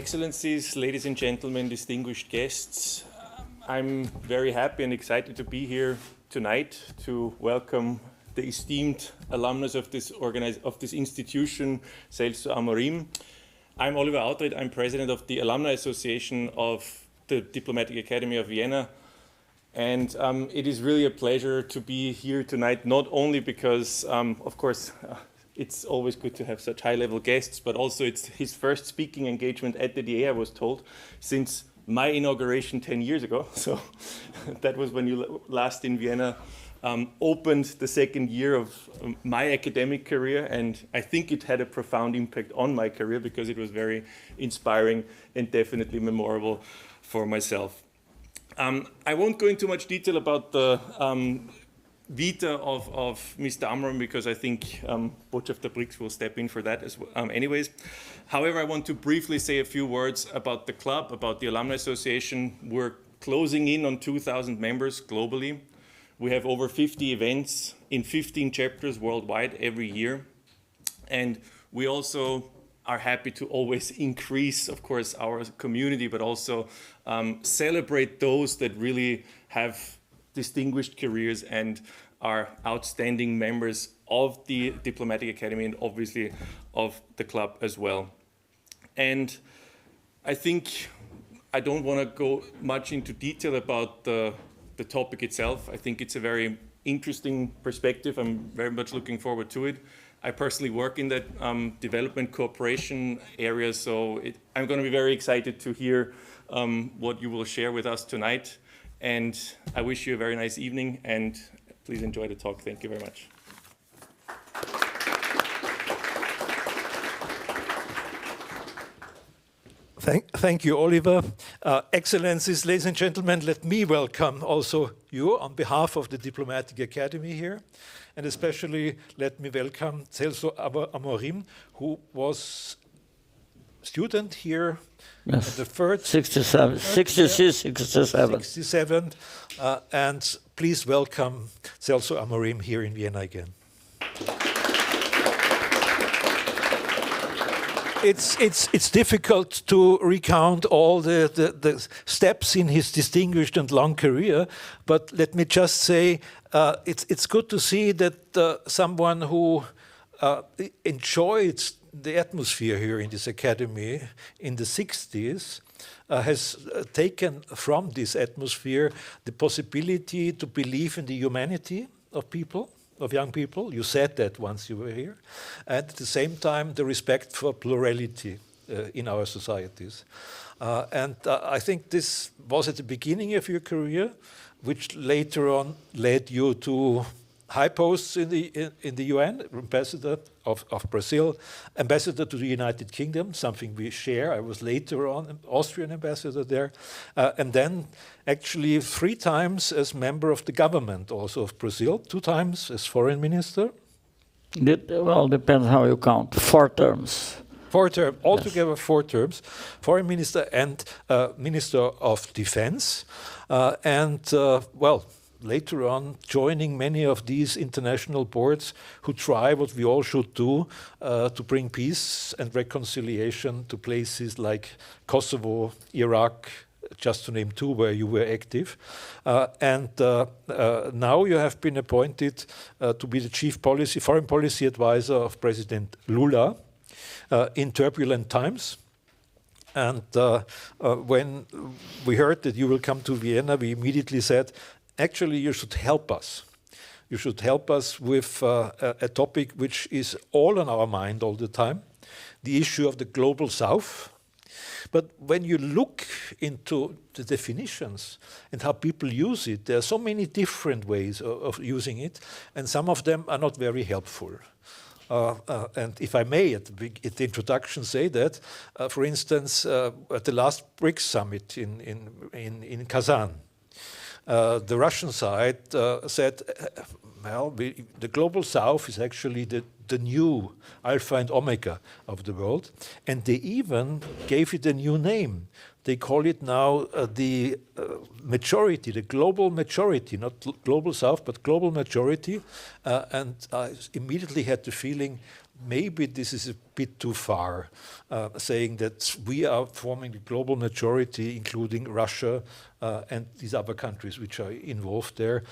Excellencies, ladies and gentlemen, distinguished guests, I'm very happy and excited to be here tonight to welcome the esteemed alumnus of this institution, Celso Amorim. I'm Oliver Authried. I'm president of the Alumni Association of the Diplomatic Academy of Vienna. And it is really a pleasure to be here tonight, not only because, of course, it's always good to have such high-level guests, but also it's his first speaking engagement at the DA, I was told, since my inauguration 10 years ago. So that was when you last in Vienna opened the second year of my academic career, and I think it had a profound impact on my career because it was very inspiring and definitely memorable for myself. I won't go into much detail about the vita of Mr. Amorim because I think Botschafter Brix will step in for that as well. Anyways, however, I want to briefly say a few words about the club, about the Alumni Association. We're closing in on 2,000 members globally. We have over 50 events in 15 chapters worldwide every year. And we also are happy to always increase, of course, our community, but also celebrate those that really have distinguished careers and are outstanding members of the Diplomatic Academy and obviously of the club as well. And I think I don't want to go much into detail about the topic itself. I think it's a very interesting perspective. I'm very much looking forward to it. I personally work in that development cooperation area, so I'm going to be very excited to hear what you will share with us tonight. And I wish you a very nice evening, and please enjoy the talk. Thank you very much. Thank you, Oliver. Excellencies, ladies and gentlemen, let me welcome also you on behalf of the Diplomatic Academy here. And especially let me welcome Celso Amorim, who was student here. Yes, the third 67, 67. And please welcome Celso Amorim here in Vienna again. It's difficult to recount all the steps in his distinguished and long career, but let me just say it's good to see that someone who enjoyed the atmosphere here in this academy in the 60s has taken from this atmosphere the possibility to believe in the humanity of people, of young people. You said that once you were here. And at the same time, the respect for plurality in our societies. I think this was at the beginning of your career, which later on led you to high posts in the UN, ambassador of Brazil, ambassador to the United Kingdom, something we share. I was later on an Austrian ambassador there, and then actually 3 times as member of the government also of Brazil, 2 times as foreign minister. Well, depends how you count. 4 terms. 4 terms, altogether yes. 4 terms, foreign minister and minister of defense, well, later on, joining many of these international boards who try what we all should do to bring peace and reconciliation to places like Kosovo, Iraq, just to name 2 where you were active. Now you have been appointed to be the chief foreign policy advisor of President Lula in turbulent times. And when we heard that you will come to Vienna, we immediately said, actually, you should help us. You should help us with a topic which is all on our mind all the time, the issue of the global south. But when you look into the definitions and how people use it, there are so many different ways of using it, and some of them are not very helpful. And if I may, at the introduction, say that, for instance, at the last BRICS summit in Kazan, the Russian side said, well, the global south is actually the new alpha and omega of the world, and they even gave it a new name. They call it now the majority, the global majority, not global south, but global majority. And I immediately had the feeling maybe this is a bit too far, saying that we are forming the global majority, including Russia and these other countries which are involved there.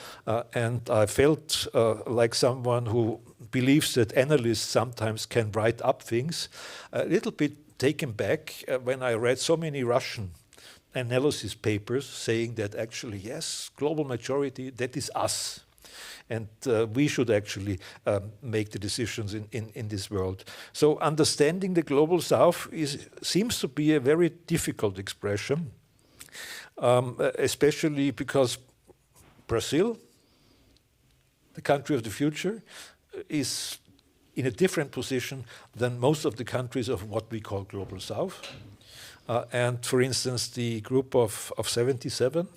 And I felt like someone who believes that analysts sometimes can write up things, a little bit taken back when I read so many Russian analysis papers saying that actually, yes, global majority, that is us. And we should actually make the decisions in this world. So understanding the global south seems to be a very difficult expression, especially because Brazil, the country of the future, is in a different position than most of the countries of what we call global south. And for instance, the group of 77,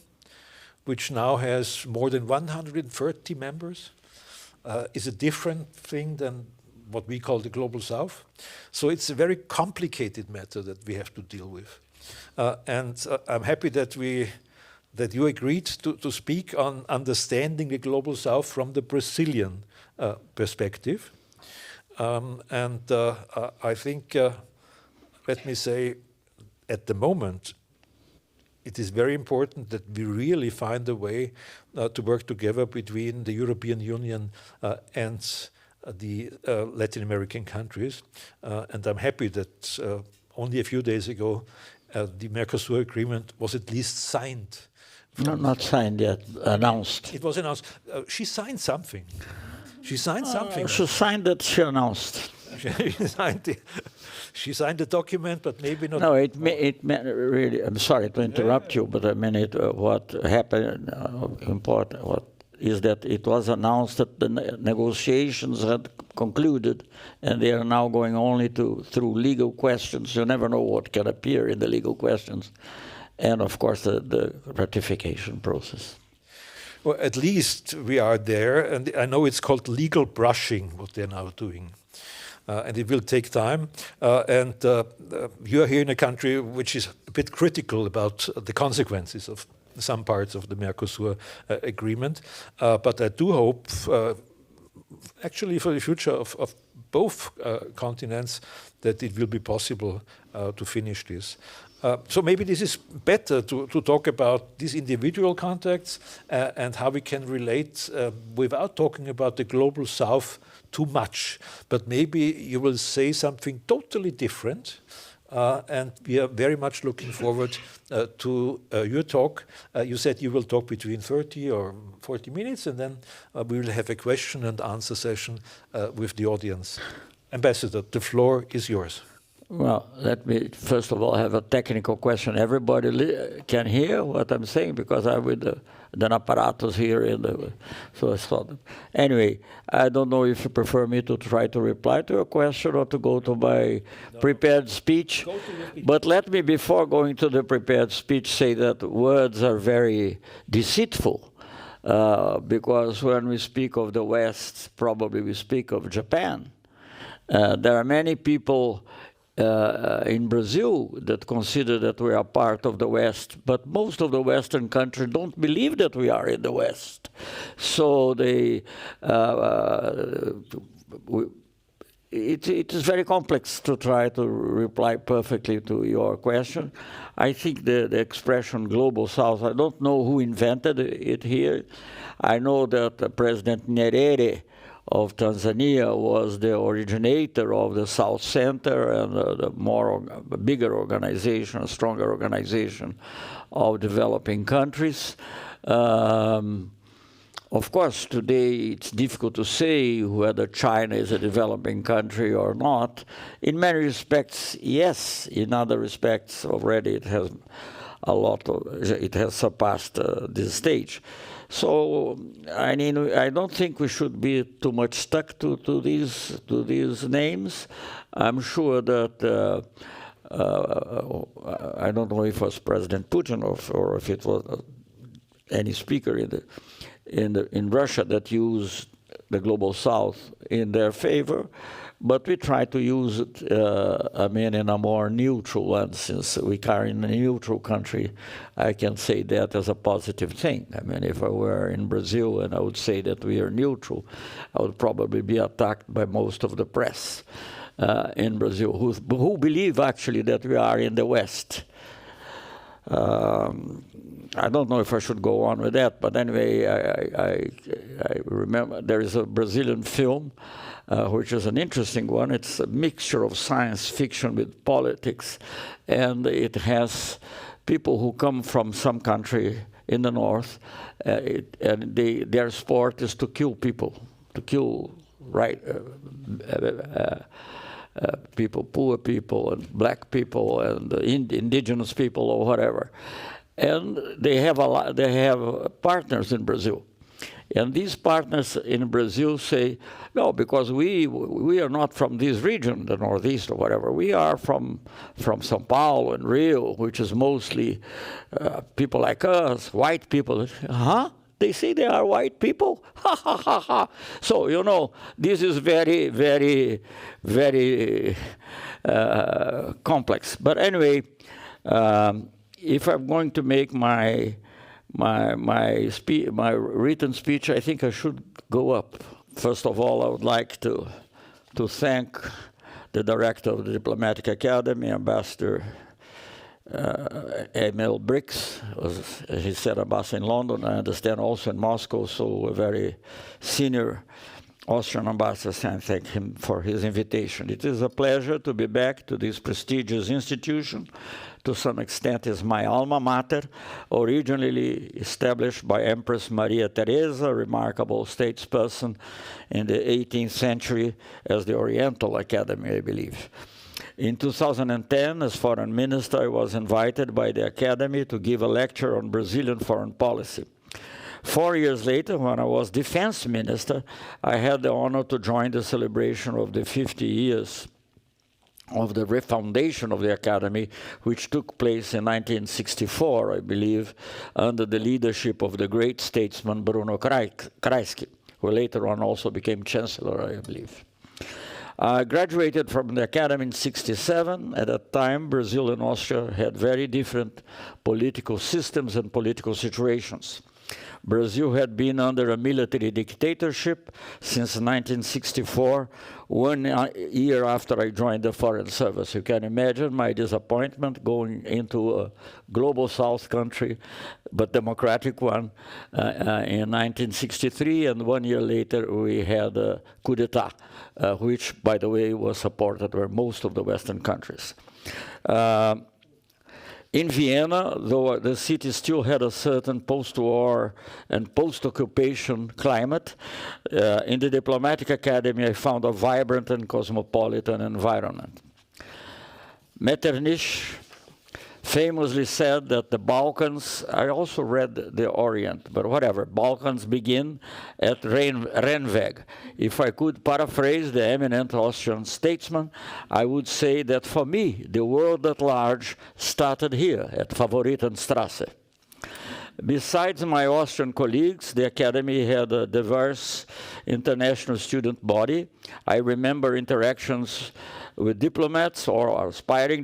which now has more than 130 members, is a different thing than what we call the global south. So it's a very complicated matter that we have to deal with. And I'm happy that you agreed to speak on understanding the global south from the Brazilian perspective. I think, let me say, at the moment, it is very important that we really find a way to work together between the European Union and the Latin American countries. And I'm happy that only a few days ago, the Mercosur agreement was at least signed. Not signed yet, announced. It was announced. She signed something. She signed something. She signed it, she announced. She signed the document, but maybe not. No, it meant really, I'm sorry to interrupt you, but I mean, what happened, important, is that it was announced that the negotiations had concluded, and they are now going only through legal questions. You never know what can appear in the legal questions. And of course, the ratification process. Well, at least we are there, and I know it's called legal brushing, what they're now doing. And it will take time. You're here in a country which is a bit critical about the consequences of some parts of the Mercosur agreement. But I do hope, actually for the future of both continents, that it will be possible to finish this. So maybe this is better to talk about these individual contacts and how we can relate without talking about the global south too much. But maybe you will say something totally different. And we are very much looking forward to your talk. You said you will talk between 30 or 40 minutes, and then we will have a question and answer session with the audience. Ambassador, the floor is yours. Well, let me first of all have a technical question. Everybody can hear what I'm saying because I'm with the apparatus here. So I thought. Anyway, I don't know if you prefer me to try to reply to your question or to go to my prepared speech. Go to your speech. But let me, before going to the prepared speech, say that words are very deceitful. Because when we speak of the West, probably we speak of Japan. There are many people in Brazil that consider that we are part of the West, but most of the Western countries don't believe that we are in the West. So it is very complex to try to reply perfectly to your question. I think the expression Global South, I don't know who invented it here. I know that President Nyerere of Tanzania was the originator of the South Center and the bigger organization, a stronger organization of developing countries. Of course, today it's difficult to say whether China is a developing country or not. In many respects, yes. In other respects, already it has it has surpassed this stage. So, I mean, I don't think we should be too much stuck to these names. I'm sure that I don't know if it was President Putin or if it was any speaker in Russia that used the Global South in their favor, but we try to use it, in a more neutral one. Since we are in a neutral country, I can say that as a positive thing. I mean, if I were in Brazil and I would say that we are neutral, I would probably be attacked by most of the press in Brazil, who believe actually that we are in the West. I don't know if I should go on with that, but anyway, I remember there is a Brazilian film which is an interesting one. It's a mixture of science fiction with politics, and it has people who come from some country in the north, and their sport is to kill people, to kill people, poor people, and black people, and indigenous people, or whatever. And they have partners in Brazil. And these partners in Brazil say, no, because we are not from this region, the Northeast or whatever. We are from São Paulo and Rio, which is mostly people like us, white people. Huh? They say they are white people? Ha, ha, ha, ha. So, you know, this is very, very, very complex. But anyway, if I'm going to make my written speech, I think I should go up. First of all, I would like to thank the director of the Diplomatic Academy, Ambassador Emil Brix, as he said, ambassador in London, I understand also in Moscow, so a very senior Austrian ambassador, and thank him for his invitation. It is a pleasure to be back to this prestigious institution. To some extent, is my alma mater, originally established by Empress Maria Theresa, a remarkable statesperson in the 18th century as the Oriental Academy, I believe. In 2010, as foreign minister, I was invited by the Academy to give a lecture on Brazilian foreign policy. 4 years later, when I was defense minister, I had the honor to join the celebration of the 50 years of the refoundation of the Academy, which took place in 1964, I believe, under the leadership of the great statesman Bruno Kreisky, who later on also became chancellor, I believe. I graduated from the Academy in '67. At that time, Brazil and Austria had very different political systems and political situations. Brazil had been under a military dictatorship since 1964, 1 year after I joined the Foreign Service. You can imagine my disappointment going into a global South country, but democratic one, in 1963, and 1 year later we had a coup d'etat, which, by the way, was supported by most of the Western countries. In Vienna, though the city still had a certain post-war and post-occupation climate, in the Diplomatic Academy I found a vibrant and cosmopolitan environment. Metternich famously said that the Balkans, I also read the Orient, but whatever, Balkans begin at Rennweg. If I could paraphrase the eminent Austrian statesman, I would say that for me, the world at large started here at Favoritenstrasse. Besides my Austrian colleagues, the Academy had a diverse international student body. I remember interactions with diplomats or aspiring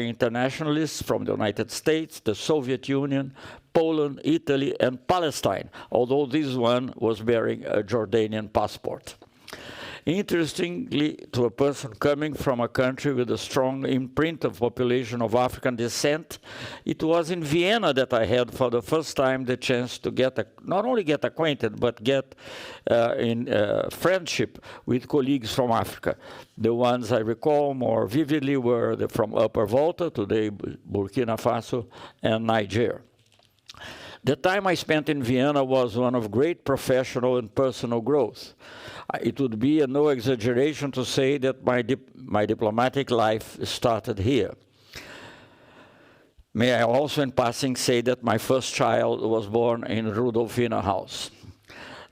internationalists from the United States, the Soviet Union, Poland, Italy, and Palestine, although this one was bearing a Jordanian passport. Interestingly, to a person coming from a country with a strong imprint of population of African descent, it was in Vienna that I had for the first time the chance to not only get acquainted, but get in friendship with colleagues from Africa. The ones I recall more vividly were from Upper Volta, today Burkina Faso, and Niger. The time I spent in Vienna was one of great professional and personal growth. It would be no exaggeration to say that my diplomatic life started here. May I also, in passing, say that my first child was born in Rudolfina House.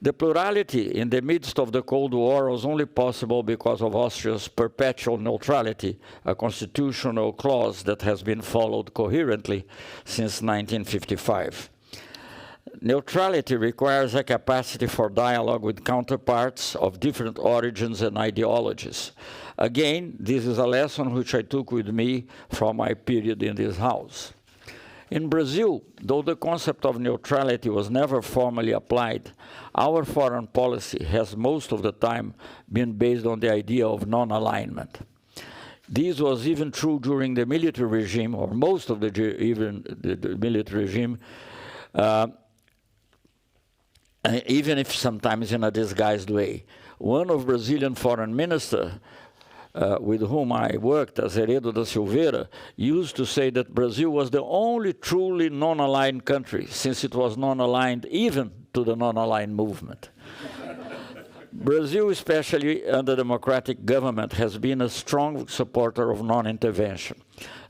The plurality in the midst of the Cold War was only possible because of Austria's perpetual neutrality, a constitutional clause that has been followed coherently since 1955. neutrality requires a capacity for dialogue with counterparts of different origins and ideologies. Again, this is a lesson which I took with me from my period in this house. In Brazil, though the concept of neutrality was never formally applied, our foreign policy has most of the time been based on the idea of non-alignment. This was even true during the military regime, or most of the military regime, even if sometimes in a disguised way. One of Brazilian foreign ministers with whom I worked, Azeredo da Silveira, used to say that Brazil was the only truly non-aligned country, since it was non-aligned even to the non-aligned movement. Brazil, especially under democratic government, has been a strong supporter of non-intervention.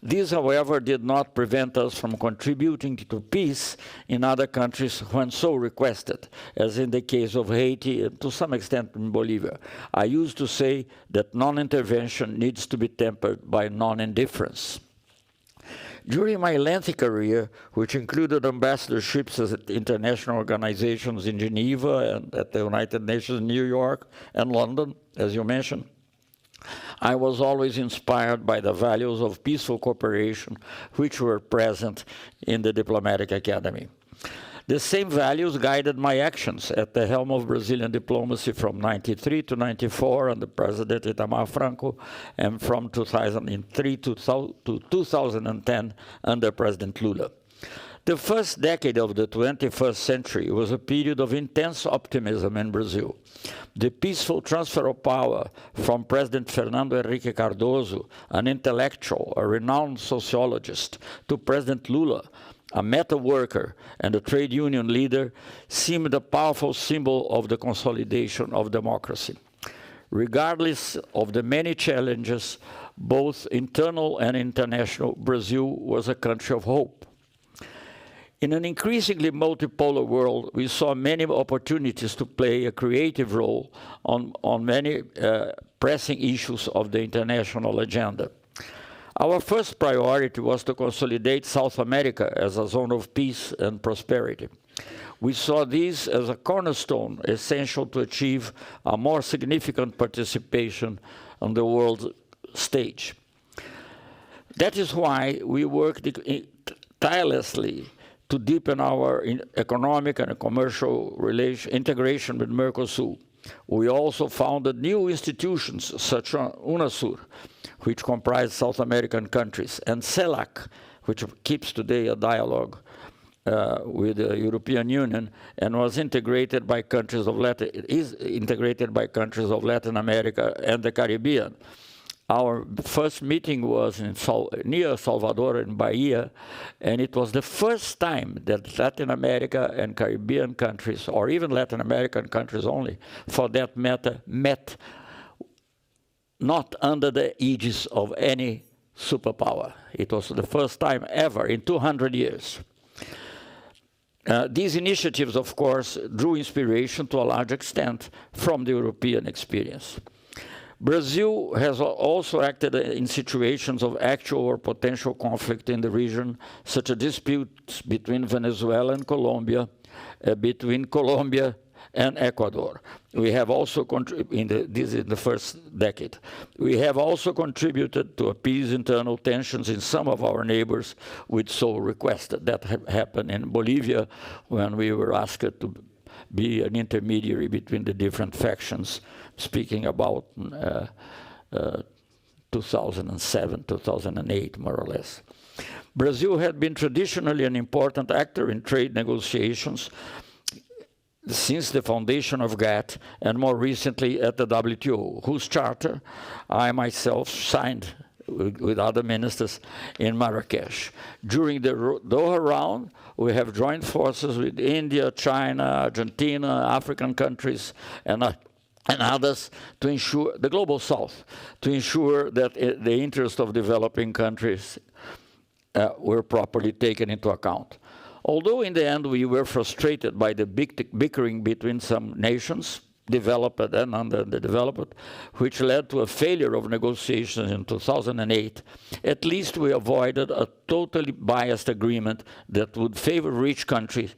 This, however, did not prevent us from contributing to peace in other countries when so requested, as in the case of Haiti and to some extent in Bolivia. I used to say that non-intervention needs to be tempered by non-indifference. During my lengthy career, which included ambassadorships at international organizations in Geneva and at the United Nations in New York and London, as you mentioned, I was always inspired by the values of peaceful cooperation which were present in the Diplomatic Academy. The same values guided my actions at the helm of Brazilian diplomacy from 1993 to 1994 under President Itamar Franco, and from 2003 to 2010 under President Lula. The first decade of the 21st century was a period of intense optimism in Brazil. The peaceful transfer of power from President Fernando Henrique Cardoso, an intellectual, a renowned sociologist, to President Lula, a metal worker and a trade union leader, seemed a powerful symbol of the consolidation of democracy. Regardless of the many challenges, both internal and international, Brazil was a country of hope. In an increasingly multipolar world, we saw many opportunities to play a creative role on many pressing issues of the international agenda. Our first priority was to consolidate South America as a zone of peace and prosperity. We saw this as a cornerstone essential to achieve a more significant participation on the world stage. That is why we worked tirelessly to deepen our economic and commercial integration with Mercosur. We also founded new institutions such as UNASUR, which comprise South American countries, and CELAC, which keeps today a dialogue with the European Union and was integrated by countries of is integrated by countries of Latin America and the Caribbean. Our first meeting was in near Salvador in Bahia, and it was the first time that Latin America and Caribbean countries, or even Latin American countries only, for that matter, met not under the aegis of any superpower. It was the first time ever in 200 years. These initiatives, of course, drew inspiration to a large extent from the European experience. Brazil has also acted in situations of actual or potential conflict in the region, such as disputes between Venezuela and Colombia, between Colombia and Ecuador. We have also this is the first decade. We have also contributed to appease internal tensions in some of our neighbors, which so requested. That happened in Bolivia when we were asked to be an intermediary between the different factions, speaking about 2007, 2008, more or less. Brazil had been traditionally an important actor in trade negotiations since the foundation of GATT, and more recently at the WTO, whose charter I myself signed with other ministers in Marrakesh. During the Doha round, we have joined forces with India, China, Argentina, African countries, and others to ensure, the Global South, to ensure that the interests of developing countries were properly taken into account. Although in the end we were frustrated by the bickering between some nations, developed and underdeveloped, which led to a failure of negotiations in 2008, at least we avoided a totally biased agreement that would favor rich countries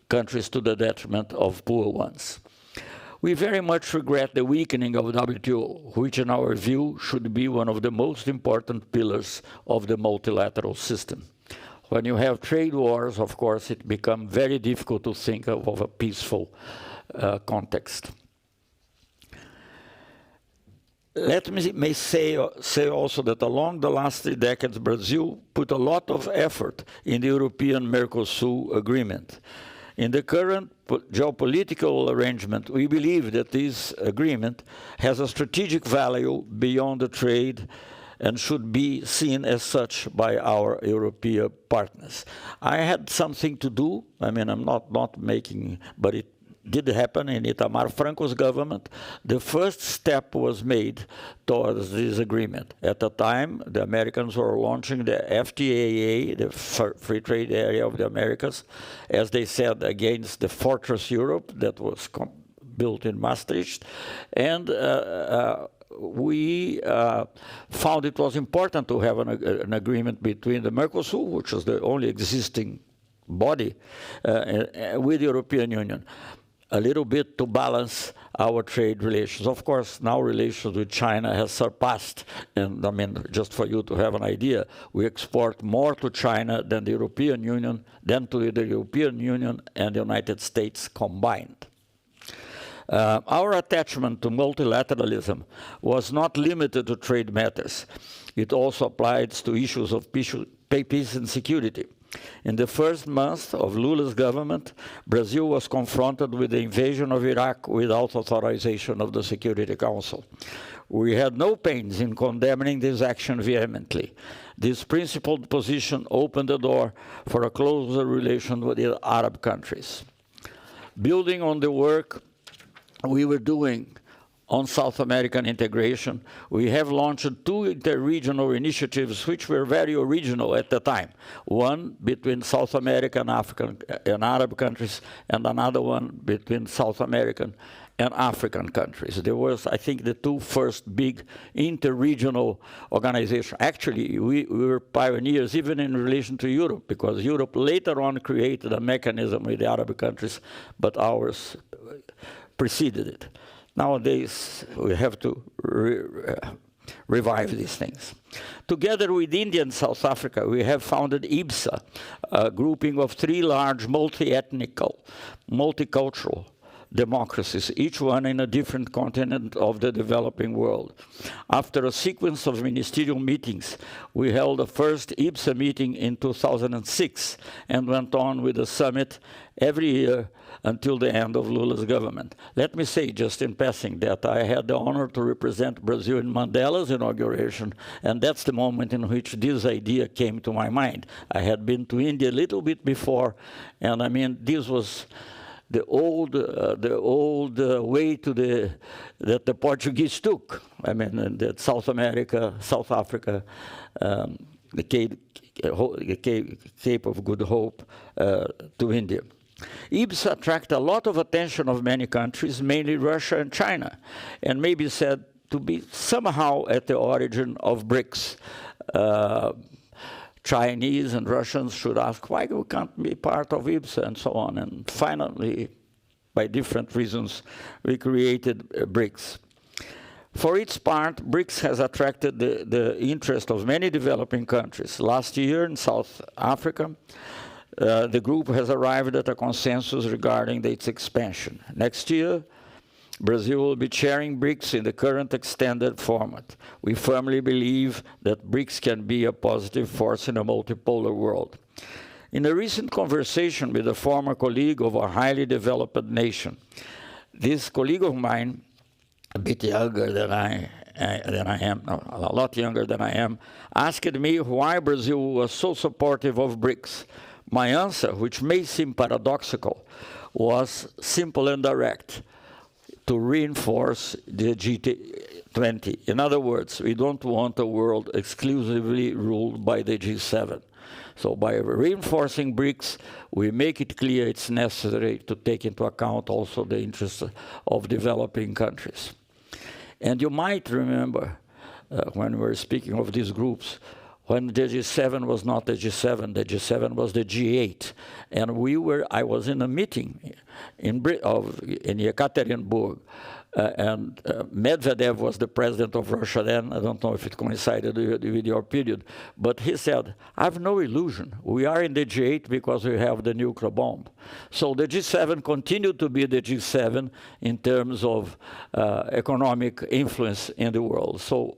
countries to the detriment of poor ones. We very much regret the weakening of WTO, which in our view should be one of the most important pillars of the multilateral system. When you have trade wars, of course, it becomes very difficult to think of a peaceful context. Let me say also that along the last 3 decades, Brazil put a lot of effort in the European-Mercosur agreement. In the current geopolitical arrangement, we believe that this agreement has a strategic value beyond the trade and should be seen as such by our European partners. I had something to do, I mean, I'm not making, but it did happen in Itamar Franco's government. The first step was made towards this agreement. At the time, the Americans were launching the FTAA, the Free Trade Area of the Americas, as they said, against the Fortress Europe that was built in Maastricht. And we found it was important to have an agreement between the Mercosur, which is the only existing body, with the European Union, a little bit to balance our trade relations. Of course, now relations with China has surpassed, and I mean, just for you to have an idea, we export more to China than the European Union, than to the European Union and the United States combined. Our attachment to multilateralism was not limited to trade matters. It also applied to issues of peace and security. In the first month of Lula's government, Brazil was confronted with the invasion of Iraq without authorization of the Security Council. We had no pains in condemning this action vehemently. This principled position opened the door for a closer relation with the Arab countries. Building on the work we were doing on South American integration, we have launched 2 inter-regional initiatives which were very original at the time. One between South American, African, and Arab countries, and another one between South American and African countries. There was, I think, the 2 first big inter-regional organizations. Actually, we were pioneers even in relation to Europe, because Europe later on created a mechanism with the Arab countries, but ours preceded it. Nowadays, we have to revive these things. Together with India and South Africa, we have founded IBSA, a grouping of 3 large multi-ethnical, multicultural democracies, each one in a different continent of the developing world. After a sequence of ministerial meetings, we held the first IBSA meeting in 2006 and went on with a summit every year until the end of Lula's government. Let me say, just in passing, that I had the honor to represent Brazil in Mandela's inauguration, and that's the moment in which this idea came to my mind. I had been to India a little bit before, and I mean, this was the old way to that the Portuguese took. I mean, that South America, South Africa, the Cape of Good Hope to India. IBSA attracted a lot of attention of many countries, mainly Russia and China, and may be said to be somehow at the origin of BRICS. Chinese and Russians should ask why we can't be part of IBSA and so on. And finally, by different reasons, we created BRICS. For its part, BRICS has attracted the interest of many developing countries. Last year in South Africa, the group has arrived at a consensus regarding its expansion. Next year, Brazil will be chairing BRICS in the current extended format. We firmly believe that BRICS can be a positive force in a multipolar world. In a recent conversation with a former colleague of a highly developed nation, this colleague of mine, a bit younger than I am, a lot younger than I am, asked me why Brazil was so supportive of BRICS. My answer, which may seem paradoxical, was simple and direct: to reinforce the G20. In other words, we don't want a world exclusively ruled by the G7. So by reinforcing BRICS, we make it clear it's necessary to take into account also the interests of developing countries. And you might remember, when we were speaking of these groups, when the G7 was not the G7 was the G8. And I was in a meeting in Yekaterinburg, and Medvedev was the president of Russia then. I don't know if it coincided with your period, but he said, I have no illusion. We are in the G8 because we have the nuclear bomb. So the G7 continued to be the G7 in terms of economic influence in the world. So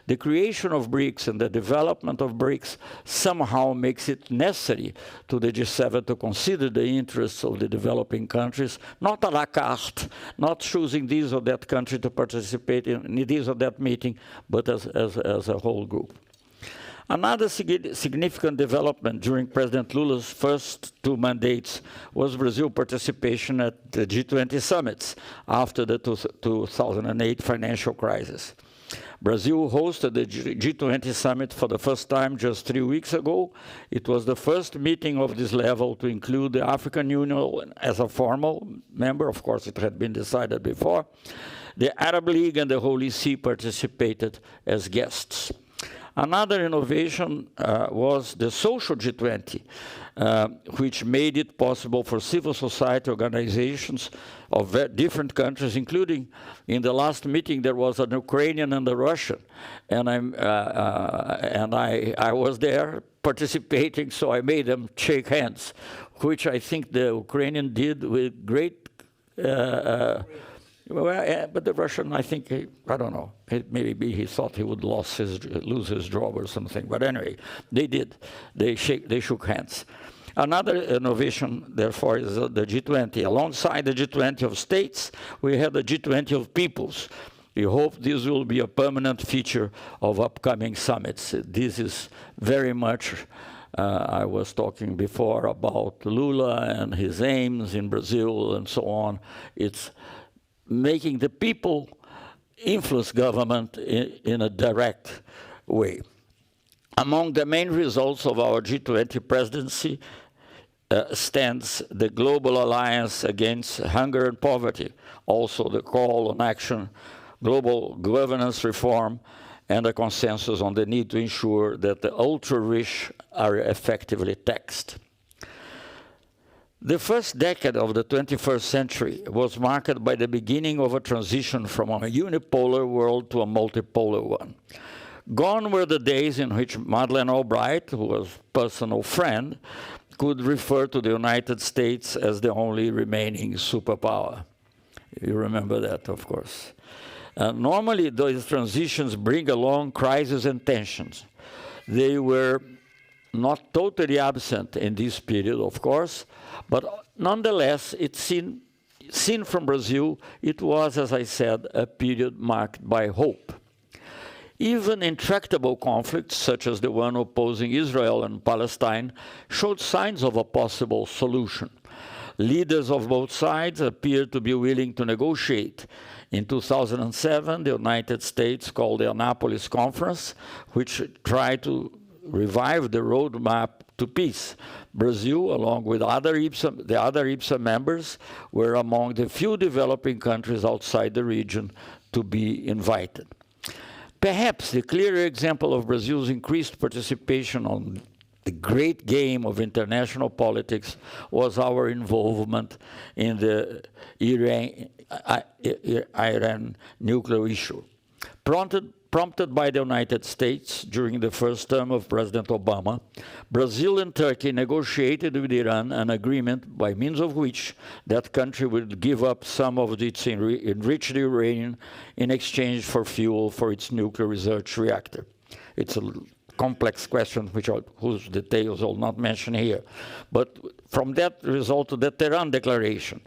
the creation of BRICS and the development of BRICS somehow makes it necessary to the G7 to consider the interests of the developing countries, not a la carte, not choosing these or that country to participate in this or that meeting, but as a whole group. Another significant development during President Lula's first 2 mandates was Brazil's participation at the G20 summits after the 2008 financial crisis. Brazil hosted the G20 summit for the first time just 3 weeks ago. It was the first meeting of this level to include the African Union as a formal member. Of course, it had been decided before. The Arab League and the Holy See participated as guests. Another innovation was the social G20, which made it possible for civil society organizations of different countries, including in the last meeting there was an Ukrainian and a Russian, and I was there participating, so I made them shake hands, which I think the Ukrainian did with great. But the Russian, I think, I don't know, maybe he thought he would lose his job or something. But anyway, they did. They shook hands. Another innovation, therefore, is the G20. Alongside the G20 of states, we had the G20 of peoples. We hope this will be a permanent feature of upcoming summits. This is very much, I was talking before about Lula and his aims in Brazil and so on. It's making the people influence government in a direct way. Among the main results of our G20 presidency stands the Global Alliance Against Hunger and Poverty, also the call on action, global governance reform, and a consensus on the need to ensure that the ultra-rich are effectively taxed. The first decade of the 21st century was marked by the beginning of a transition from a unipolar world to a multipolar one. Gone were the days in which Madeleine Albright, who was a personal friend, could refer to the United States as the only remaining superpower. You remember that, of course. Normally, those transitions bring along crises and tensions. They were not totally absent in this period, of course, but nonetheless, it's seen from Brazil, it was, as I said, a period marked by hope. Even intractable conflicts, such as the one opposing Israel and Palestine, showed signs of a possible solution. Leaders of both sides appeared to be willing to negotiate. In 2007, the United States called the Annapolis Conference, which tried to revive the roadmap to peace. Brazil, along with the other IPSA members, were among the few developing countries outside the region to be invited. Perhaps the clearer example of Brazil's increased participation on the great game of international politics was our involvement in the Iran nuclear issue. Prompted by the United States during the first term of President Obama, Brazil and Turkey negotiated with Iran an agreement by means of which that country would give up some of its enriched uranium in exchange for fuel for its nuclear research reactor. It's a complex question whose details I'll not mention here. But from that resulted the Tehran Declaration.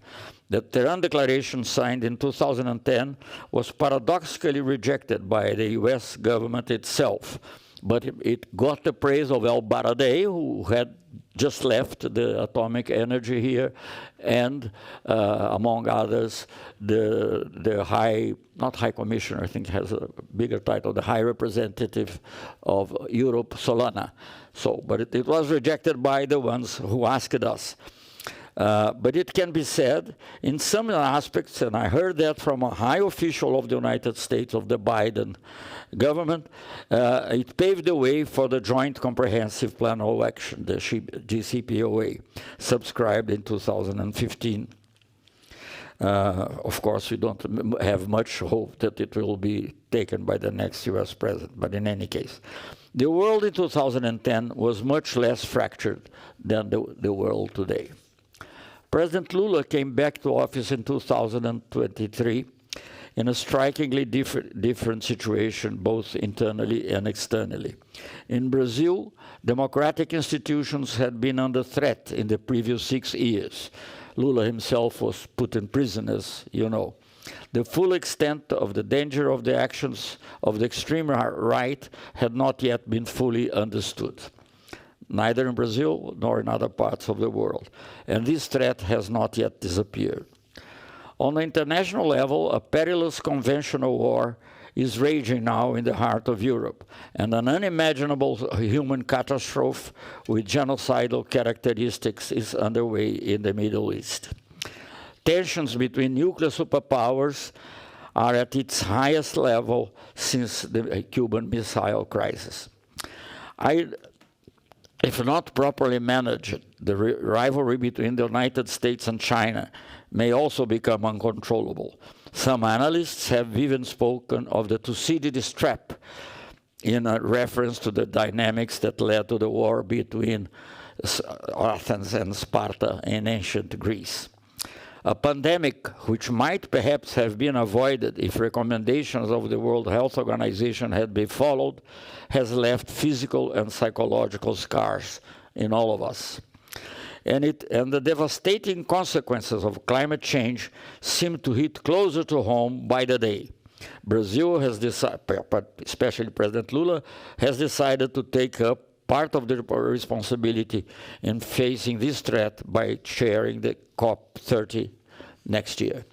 The Tehran Declaration, signed in 2010, was paradoxically rejected by the US government itself. But it got the praise of El-Baradei, who had just left the atomic energy here, and among others, the not High Commissioner, I think has a bigger title, the High Representative of Europe, Solana. So, but it was rejected by the ones who asked us. But it can be said in some aspects, and I heard that from a high official of the United States, of the Biden government, it paved the way for the Joint Comprehensive Plan of Action, the JCPOA, subscribed in 2015. Of course, we don't have much hope that it will be taken by the next US president, but in any case. The world in 2010 was much less fractured than the world today. President Lula came back to office in 2023 in a strikingly different situation, both internally and externally. In Brazil, democratic institutions had been under threat in the previous 6 years. Lula himself was put in prison, as you know. The full extent of the danger of the actions of the extreme right had not yet been fully understood, neither in Brazil nor in other parts of the world. And this threat has not yet disappeared. On the international level, a perilous conventional war is raging now in the heart of Europe, and an unimaginable human catastrophe with genocidal characteristics is underway in the Middle East. Tensions between nuclear superpowers are at its highest level since the Cuban Missile Crisis. If not properly managed, the rivalry between the United States and China may also become uncontrollable. Some analysts have even spoken of the Thucydides trap in a reference to the dynamics that led to the war between Athens and Sparta in ancient Greece. A pandemic which might perhaps have been avoided if recommendations of the World Health Organization had been followed has left physical and psychological scars in all of us. And the devastating consequences of climate change seem to hit closer to home by the day. Brazil has decided, especially President Lula, has decided to take up part of the responsibility in facing this threat by chairing the COP30 next year.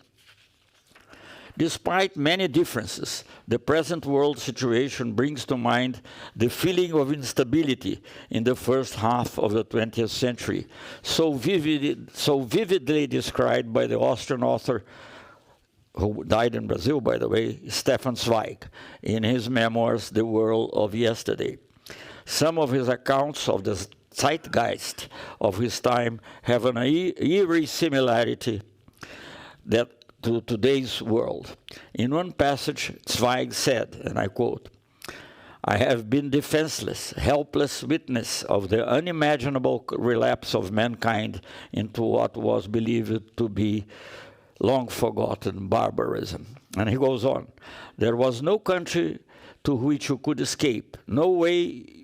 Despite many differences, the present world situation brings to mind the feeling of instability in the first half of the 20th century, so vividly described by the Austrian author, who died in Brazil, by the way, Stefan Zweig, in his memoirs, The World of Yesterday. Some of his accounts of the zeitgeist of his time have an eerie similarity to today's world. In one passage, Zweig said, and I quote, "I have been defenseless, helpless witness of the unimaginable relapse of mankind into what was believed to be long-forgotten barbarism." And he goes on, "There was no country to which you could escape, no way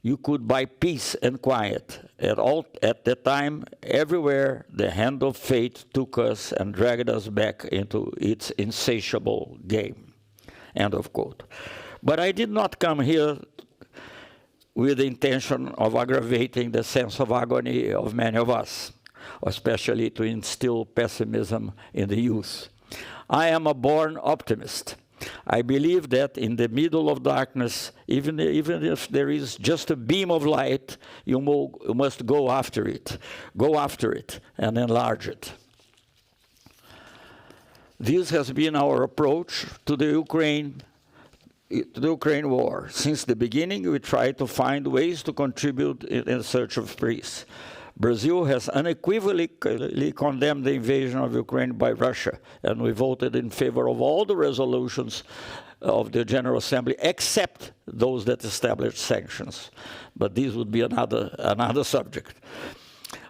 you could buy peace and quiet. At the time, everywhere, the hand of fate took us and dragged us back into its insatiable game." End of quote. But I did not come here with the intention of aggravating the sense of agony of many of us, especially to instill pessimism in the youth. I am a born optimist. I believe that in the middle of darkness, even if there is just a beam of light, you must go after it and enlarge it. This has been our approach to the Ukraine war. Since the beginning, we tried to find ways to contribute in search of peace. Brazil has unequivocally condemned the invasion of Ukraine by Russia, and we voted in favor of all the resolutions of the General Assembly, except those that established sanctions. But this would be another subject.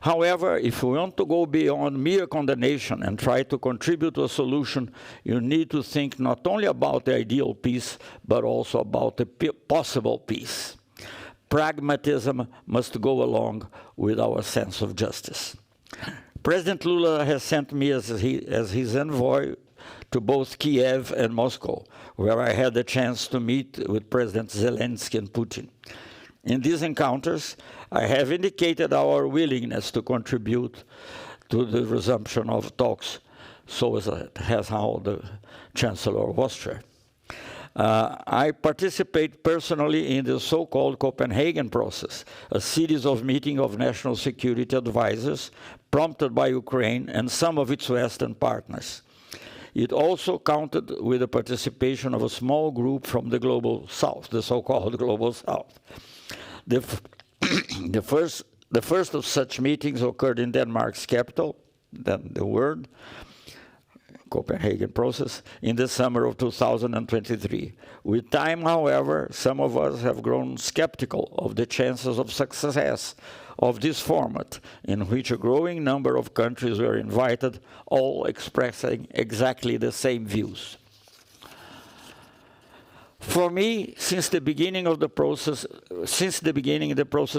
However, if we want to go beyond mere condemnation and try to contribute to a solution, you need to think not only about the ideal peace, but also about the possible peace. Pragmatism must go along with our sense of justice. President Lula has sent me as his envoy to both Kiev and Moscow, where I had the chance to meet with President Zelensky and Putin. In these encounters, I have indicated our willingness to contribute to the resumption of talks, so as has how the Chancellor of Austria. I participate personally in the so-called Copenhagen process, a series of meetings of national security advisors prompted by Ukraine and some of its Western partners. It also counted with the participation of a small group from the Global South, the so-called Global South. The first of such meetings occurred in Denmark's capital, then the word, Copenhagen process, in the summer of 2023. With time, however, some of us have grown skeptical of the chances of success of this format, in which a growing number of countries were invited, all expressing exactly the same views. For me, since the beginning, the process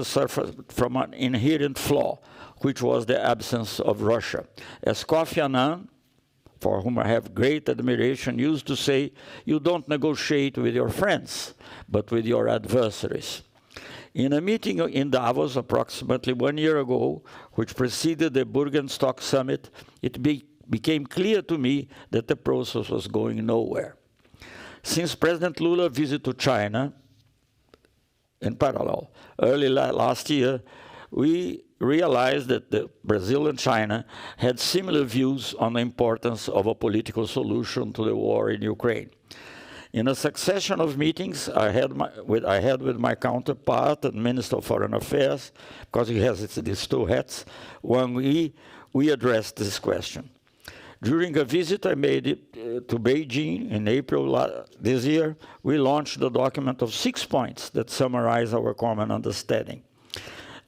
suffered from an inherent flaw, which was the absence of Russia. As Kofi Annan, for whom I have great admiration, used to say, you don't negotiate with your friends, but with your adversaries. In a meeting in Davos approximately 1 year ago, which preceded the Bürgenstock summit, it became clear to me that the process was going nowhere. Since President Lula's visit to China, in parallel, early last year, we realized that Brazil and China had similar views on the importance of a political solution to the war in Ukraine. In a succession of meetings I had with my counterpart and Minister of Foreign Affairs, because he has these two hats, when we addressed this question. During a visit I made to Beijing in April this year, we launched a document of 6 points that summarize our common understanding.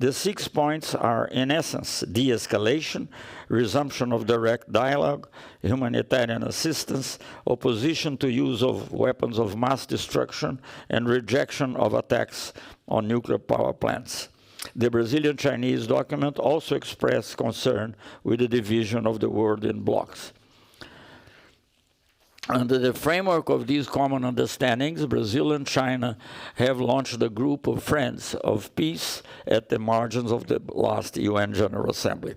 The 6 points are, in essence, de-escalation, resumption of direct dialogue, humanitarian assistance, opposition to use of weapons of mass destruction, and rejection of attacks on nuclear power plants. The Brazilian-Chinese document also expressed concern with the division of the world in blocks. Under the framework of these common understandings, Brazil and China have launched a group of friends of peace at the margins of the last UN General Assembly.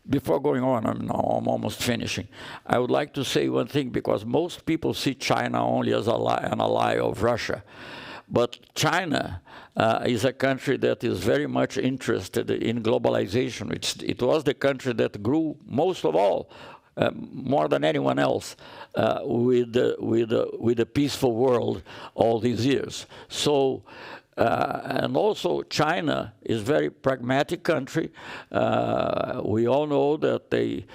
Before going on, I'm almost finishing. I would like to say one thing, because most people see China only as an ally of Russia. But China is a country that is very much interested in globalization. It was the country that grew most of all, more than anyone else, with a peaceful world all these years. So, and also China is a very pragmatic country. We all know that they,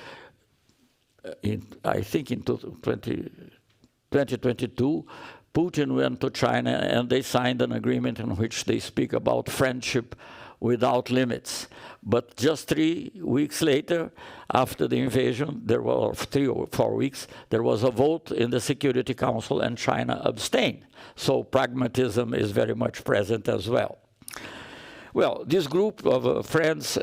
I think in 2022, Putin went to China and they signed an agreement in which they speak about friendship without limits. But just 3 weeks later, after the invasion, there were 3 or 4 weeks, there was a vote in the Security Council and China abstained. So pragmatism is very much present as well. Well, this group of friends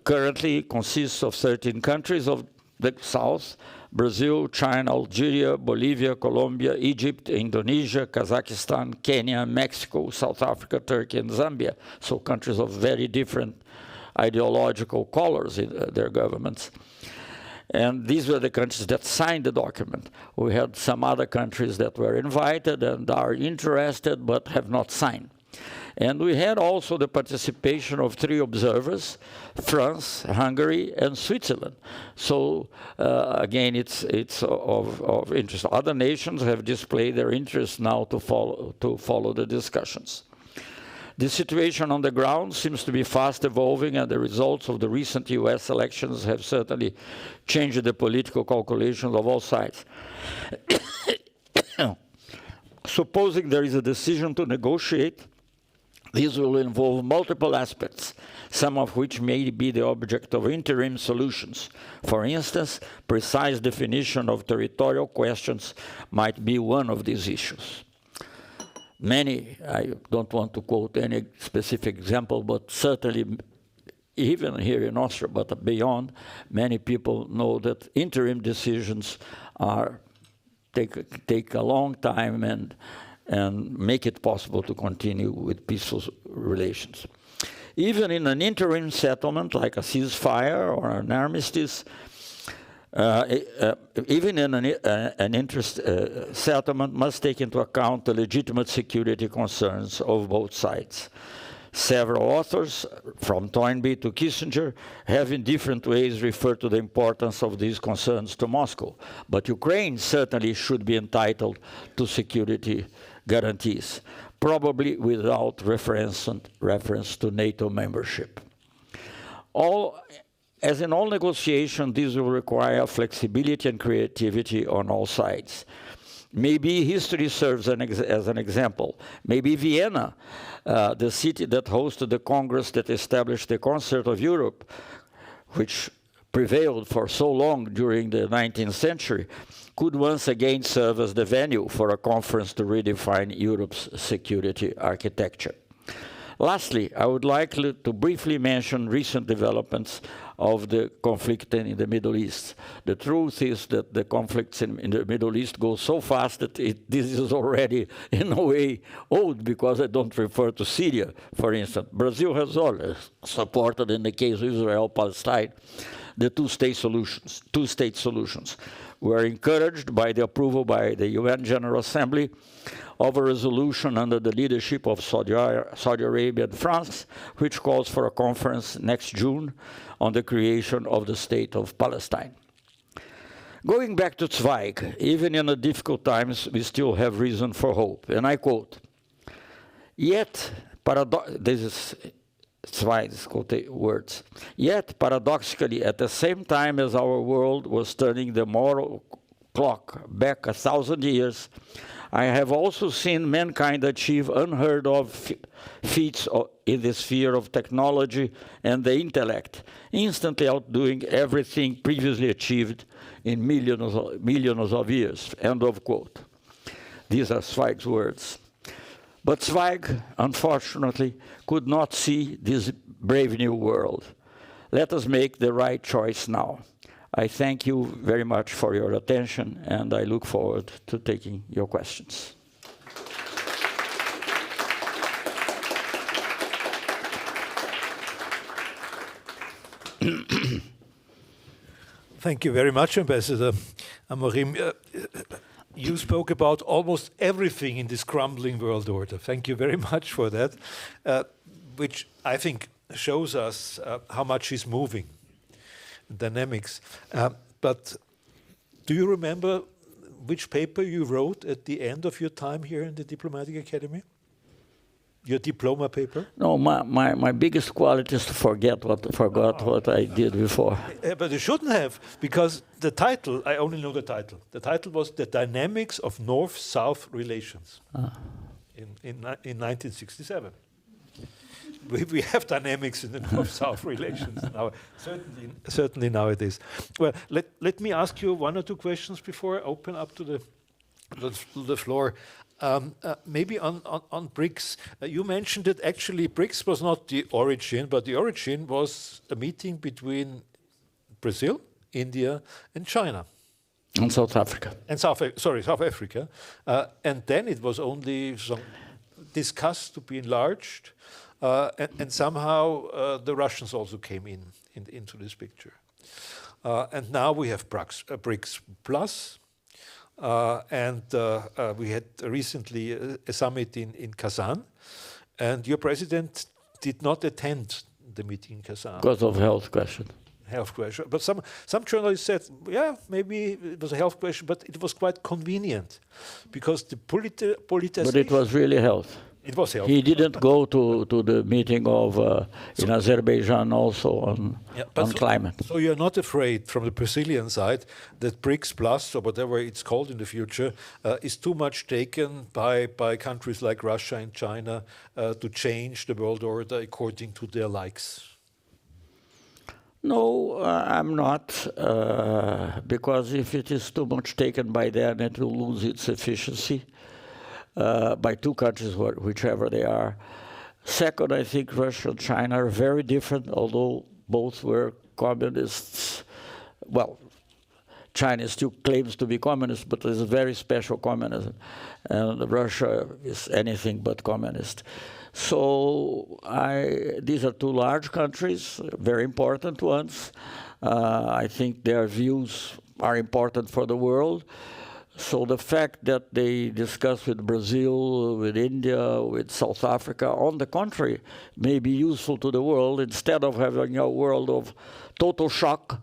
currently consists of 13 countries of the South: Brazil, China, Algeria, Bolivia, Colombia, Egypt, Indonesia, Kazakhstan, Kenya, Mexico, South Africa, Turkey, and Zambia. So countries of very different ideological colors in their governments. And these were the countries that signed the document. We had some other countries that were invited and are interested but have not signed. And we had also the participation of 3 observers: France, Hungary, and Switzerland. So again, it's of interest. Other nations have displayed their interest now to follow the discussions. The situation on the ground seems to be fast evolving, and the results of the recent US elections have certainly changed the political calculations of all sides. Supposing there is a decision to negotiate, this will involve multiple aspects, some of which may be the object of interim solutions. For instance, precise definition of territorial questions might be one of these issues. Many, I don't want to quote any specific example, but certainly even here in Austria, but beyond, many people know that interim decisions take a long time and make it possible to continue with peaceful relations. Even in an interim settlement, like a ceasefire or an armistice, even in an interest settlement, must take into account the legitimate security concerns of both sides. Several authors, from Toynbee to Kissinger, have in different ways referred to the importance of these concerns to Moscow. But Ukraine certainly should be entitled to security guarantees, probably without reference to NATO membership. As in all negotiations, this will require flexibility and creativity on all sides. Maybe history serves as an example. Maybe Vienna, the city that hosted the Congress that established the Concert of Europe, which prevailed for so long during the 19th century, could once again serve as the venue for a conference to redefine Europe's security architecture. Lastly, I would like to briefly mention recent developments of the conflict in the Middle East. The truth is that the conflicts in the Middle East go so fast that this is already, in a way, old, because I don't refer to Syria, for instance. Brazil has always supported, in the case of Israel-Palestine, the two-state solutions. Were encouraged by the approval by the UN General Assembly of a resolution under the leadership of Saudi Arabia and France, which calls for a conference next June on the creation of the State of Palestine. Going back to Zweig, even in the difficult times, we still have reason for hope. And I quote, yet, this is Zweig's words, yet paradoxically, at the same time as our world was turning the moral clock back 1,000 years, I have also seen mankind achieve unheard of feats in the sphere of technology and the intellect, instantly outdoing everything previously achieved in millions of years, end of quote. These are Zweig's words. But Zweig, unfortunately, could not see this brave new world. Let us make the right choice now. I thank you very much for your attention, and I look forward to taking your questions. Thank you very much, Ambassador Amorim. You spoke about almost everything in this crumbling world order. Thank you very much for that, which I think shows us how much is moving, dynamics. But do you remember which paper you wrote at the end of your time here in the Diplomatic Academy? Your diploma paper? No, my biggest quality is to forgot what I did before. But you shouldn't have, because the title, I only know the title. The title was The Dynamics of North-South Relations in 1967. We have dynamics in the North-South relations now, certainly nowadays. Well, let me ask you one or two questions before I open up to the floor. Maybe on BRICS, you mentioned that actually BRICS was not the origin, but the origin was a meeting between Brazil, India, and China. And South Africa. And South Africa. And then it was only discussed to be enlarged, and somehow the Russians also came into this picture. And now we have BRICS Plus. And we had recently a summit in Kazan, and your president did not attend the meeting in Kazan. Because of health question. Health question. But some journalists said, yeah, maybe it was a health question, but it was quite convenient, because the politicization... But it was really health. It was health. He didn't go to the meeting of in Azerbaijan also on climate. So you're not afraid from the Brazilian side that BRICS Plus, or whatever it's called in the future, is too much taken by countries like Russia and China to change the world order according to their likes? No, I'm not, because if it is too much taken by them, it will lose its efficiency. By two countries, whichever they are. Second, I think Russia and China are very different, although both were communists. Well, China still claims to be communist, but there's a very special communism. And Russia is anything but communist. So these are two large countries, very important ones. I think their views are important for the world. So the fact that they discuss with Brazil, with India, with South Africa, on the contrary, may be useful to the world instead of having a world of total shock,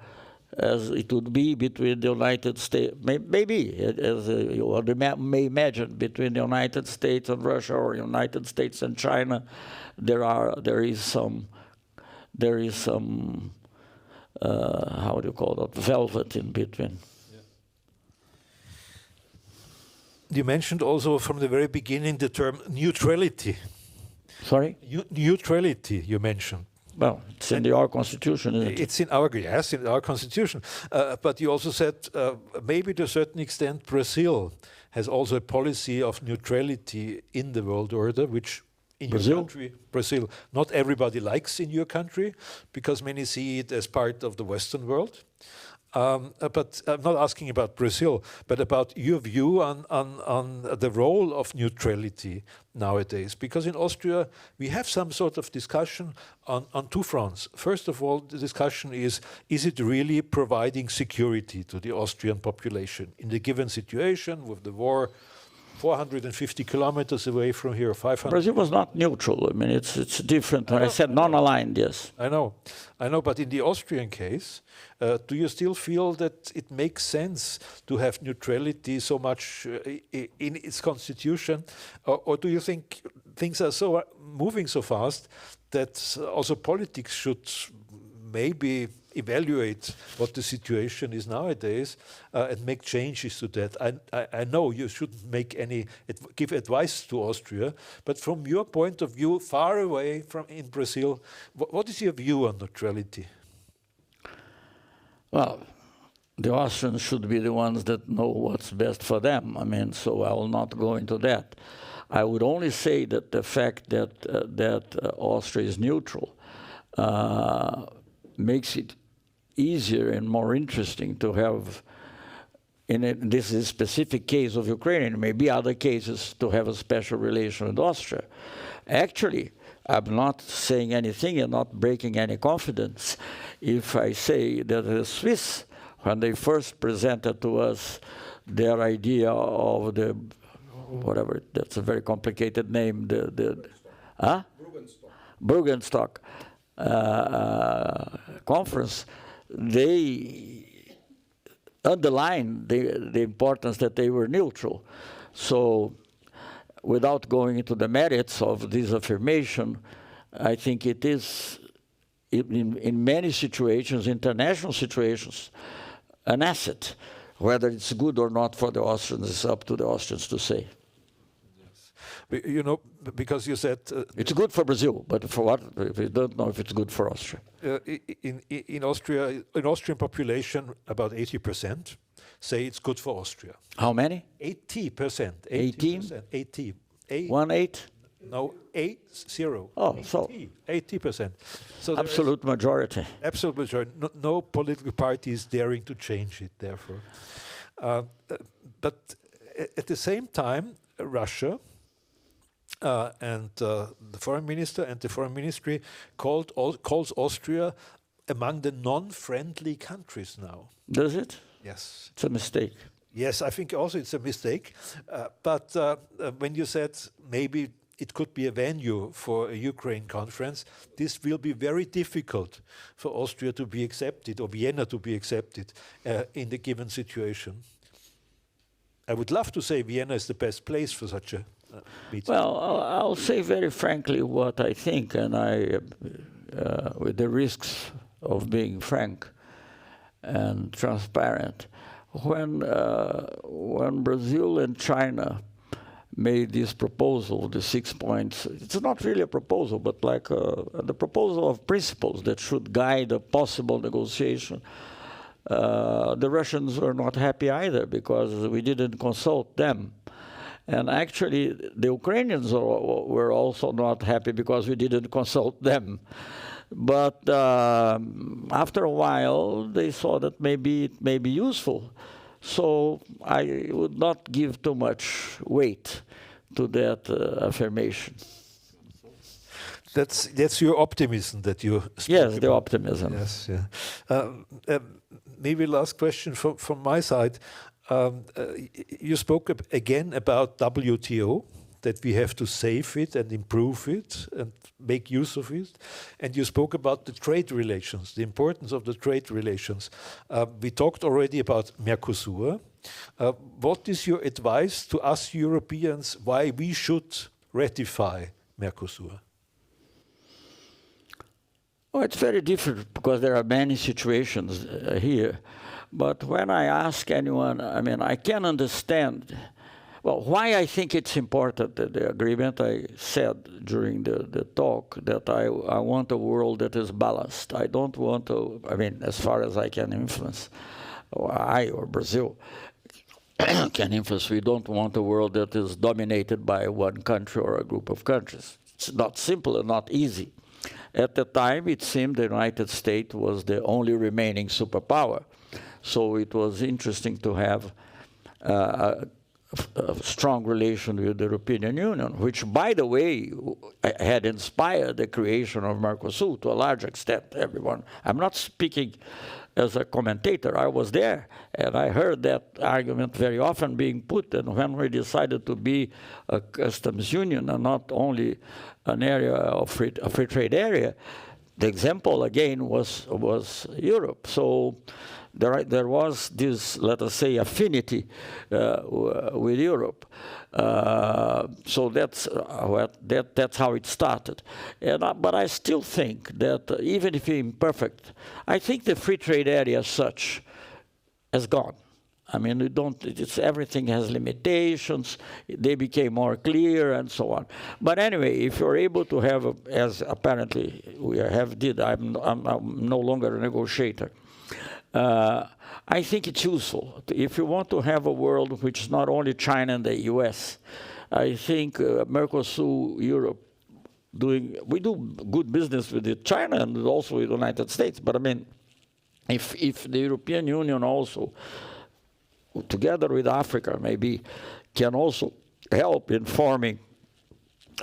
as it would be between the United States, maybe, as you may imagine, between the United States and Russia, or United States and China. There is some how do you call that, velvet in between. You mentioned also from the very beginning the term neutrality. Sorry? Neutrality, you mentioned. Well, it's in our constitution, isn't it? It's in our constitution. But you also said maybe to a certain extent Brazil has also a policy of neutrality in the world order, which in your country, Brazil, not everybody likes in your country, because many see it as part of the Western world. But I'm not asking about Brazil, but about your view on the role of neutrality nowadays. Because in Austria, we have some sort of discussion on two fronts. First of all, the discussion is it really providing security to the Austrian population in the given situation with the war 450 kilometers away from here, 500. Brazil was not neutral. I mean, it's different. When I said non-aligned, yes. I know, but in the Austrian case, do you still feel that it makes sense to have neutrality so much in its constitution, or do you think things are so moving so fast that also politics should maybe evaluate what the situation is nowadays and make changes to that? I know you shouldn't give advice to Austria, but from your point of view, far away from in Brazil, what is your view on neutrality? Well, the Austrians should be the ones that know what's best for them. I mean, so I will not go into that. I would only say that the fact that Austria is neutral makes it easier and more interesting to have, this is a specific case of Ukraine, and maybe other cases, to have a special relation with Austria. Actually, I'm not saying anything and not breaking any confidence if I say that the Swiss, when they first presented to us their idea of the, whatever, that's a very complicated name, Burgenstock conference, they underlined the importance that they were neutral. So without going into the merits of this affirmation, I think it is, in many situations, international situations, an asset. Whether it's good or not for the Austrians is up to the Austrians to say. You know, because you said it's good for Brazil, but for what? We don't know if it's good for Austria. In Austria, an Austrian population, about 80% say it's good for Austria. How many? 80%. 18? 80. 1/8? No, 80. Oh, so 80%. So absolute majority. Absolute majority. No political party is daring to change it. Therefore, but at the same time, Russia. And the foreign minister and the foreign ministry calls Austria among the non-friendly countries now. Does it? Yes. It's a mistake. Yes, I think also it's a mistake. But when you said maybe it could be a venue for a Ukraine conference, this will be very difficult for Austria to be accepted, or Vienna to be accepted in the given situation. I would love to say Vienna is the best place for such a meeting. Well, I'll say very frankly what I think, and with the risks of being frank and transparent. When Brazil and China made this proposal, the 6 points, it's not really a proposal, but like the proposal of principles that should guide a possible negotiation, the Russians were not happy either because we didn't consult them. And actually, the Ukrainians were also not happy because we didn't consult them. But after a while, they saw that maybe it may be useful. So I would not give too much weight to that affirmation. That's your optimism that you speak Yes, the about. optimism. Yes, yeah. Maybe last question from my side. You spoke again about WTO, that we have to save it and improve it and make use of it. And you spoke about the trade relations, the importance of the trade relations. We talked already about Mercosur. What is your advice to us Europeans why we should ratify Mercosur? Oh, it's very different because there are many situations here. But when I ask anyone, I mean, I can understand, well, why I think it's important, the agreement. I said during the talk that I want a world that is balanced. I don't want to, I mean, as far as I can influence, or I or Brazil can influence, we don't want a world that is dominated by one country or a group of countries. It's not simple and not easy. At the time, it seemed the United States was the only remaining superpower. So it was interesting to have a strong relation with the European Union, which, by the way, had inspired the creation of Mercosur to a large extent. Everyone, I'm not speaking as a commentator. I was there, and I heard that argument very often being put. And when we decided to be a customs union and not only an area of a free trade area, the example again was Europe. So there was this, let us say, affinity with Europe. So that's how it started. But I still think that even if imperfect, I think the free trade area as such has gone. I mean, everything has limitations. They became more clear and so on. But anyway, if you're able to have, as apparently we did, I'm no longer a negotiator. I think it's useful. If you want to have a world which is not only China and the US, I think Mercosur, Europe, we do good business with China and also with the United States. But I mean, if the European Union also, together with Africa maybe, can also help in forming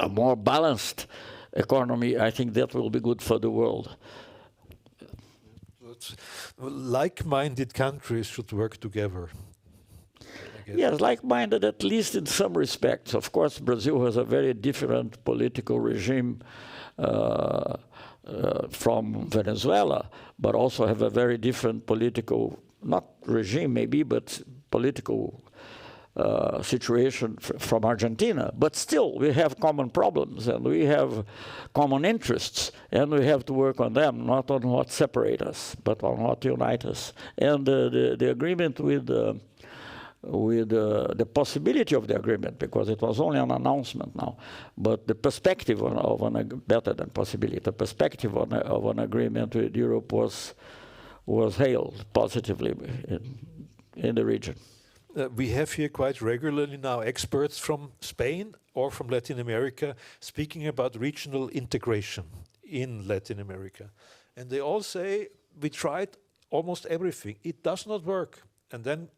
a more balanced economy, I think that will be good for the world. Like-minded countries should work together. Yes, like-minded at least in some respects. Of course, Brazil has a very different political regime from Venezuela, but also have a very different political, not regime maybe, but political situation from Argentina. But still, we have common problems and we have common interests, and we have to work on them, not on what separates us, but on what unites us. And the agreement with the possibility of the agreement, because it was only an announcement now, but the perspective better than possibility, the perspective of an agreement with Europe was hailed positively in the region. We have here quite regularly now experts from Spain or from Latin America speaking about regional integration in Latin America. And they all say, we tried almost everything. It does not work. And then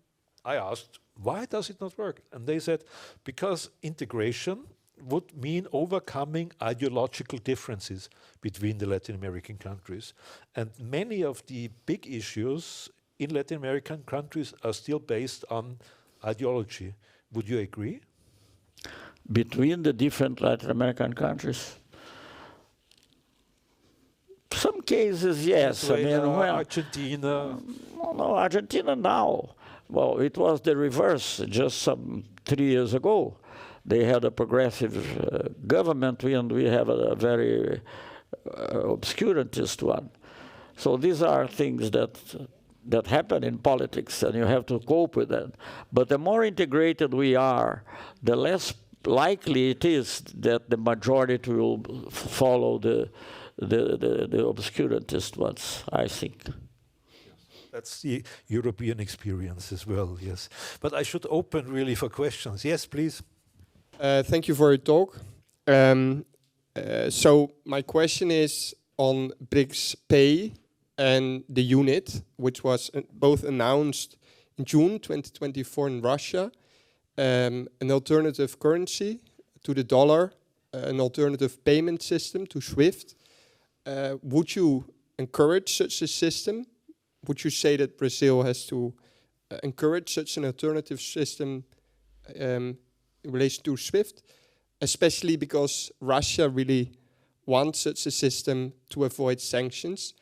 I asked, why does it not work? And they said, because integration would mean overcoming ideological differences between the Latin American countries. And many of the big issues in Latin American countries are still based on ideology. Would you agree? Between the different Latin American countries? Some cases, yes. Venezuela, Argentina. No, Argentina now. Well, it was the reverse just 3 years ago. They had a progressive government, and we have a very obscurantist one. So these are things that happen in politics, and you have to cope with that. But the more integrated we are, the less likely it is that the majority will follow the obscurantist ones, I think. That's the European experience as well, yes. But I should open really for questions. Yes, please. Thank you for your talk. So my question is on BRICS Pay and the unit, which was both announced in June 2024 in Russia, an alternative currency to the dollar an alternative payment system to SWIFT. Would you encourage such a system? Would you say that Brazil has to encourage such an alternative system in relation to SWIFT, especially because Russia really wants such a system to avoid sanctions?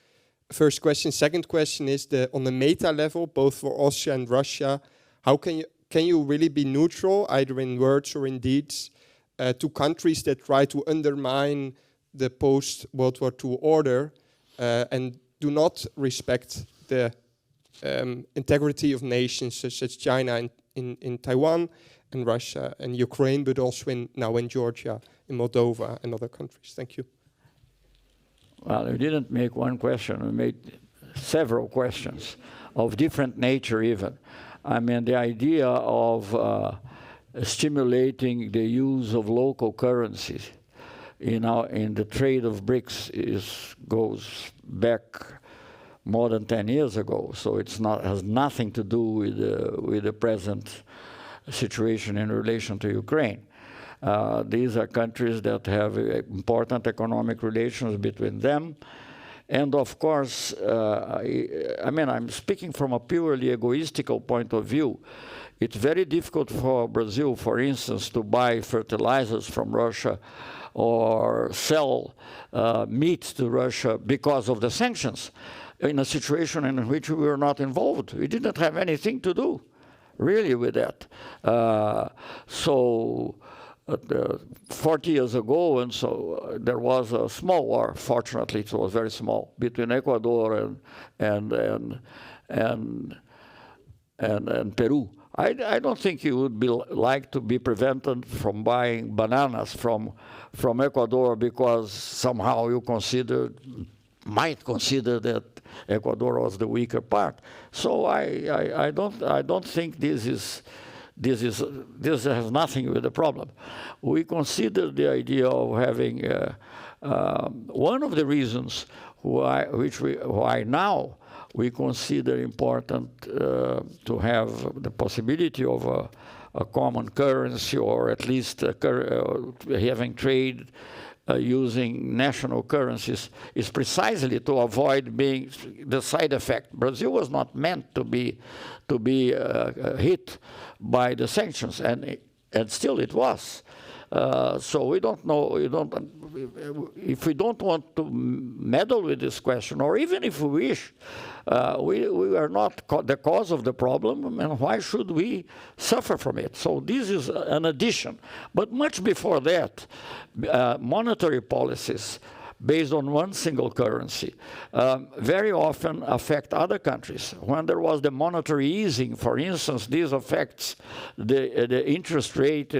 First question. Second question is on the meta level, both for Austria and Russia, how can you really be neutral, either in words or in deeds, to countries that try to undermine the post-World War II order and do not respect the integrity of nations such as China in Taiwan and Russia and Ukraine, but also now in Georgia, in Moldova and other countries? Thank you. Well, we didn't make one question. We made several questions of different nature even. I mean, the idea of stimulating the use of local currencies in the trade of BRICS goes back more than 10 years ago. So has nothing to do with the present situation in relation to Ukraine. These are countries that have important economic relations between them. And of course, I mean, I'm speaking from a purely egoistical point of view. It's very difficult for Brazil, for instance, to buy fertilizers from Russia or sell meat to Russia because of the sanctions in a situation in which we were not involved. We didn't have anything to do, really, with that. 40 years ago, and so there was a small war. Fortunately, it was very small between Ecuador and Peru. I don't think you would like to be prevented from buying bananas from Ecuador because somehow you might consider that Ecuador was the weaker part. So I don't think this has nothing with the problem. We consider the idea of having one of the reasons why now we consider important to have the possibility of a common currency, or at least having trade using national currencies, is precisely to avoid being the side effect. Brazil was not meant to be hit by the sanctions, and still it was. So we don't know. If we don't want to meddle with this question, or even if we wish, we are not the cause of the problem, and why should we suffer from it? So this is an addition. But much before that, monetary policies based on one single currency very often affect other countries. When there was the monetary easing, for instance, this affects the interest rate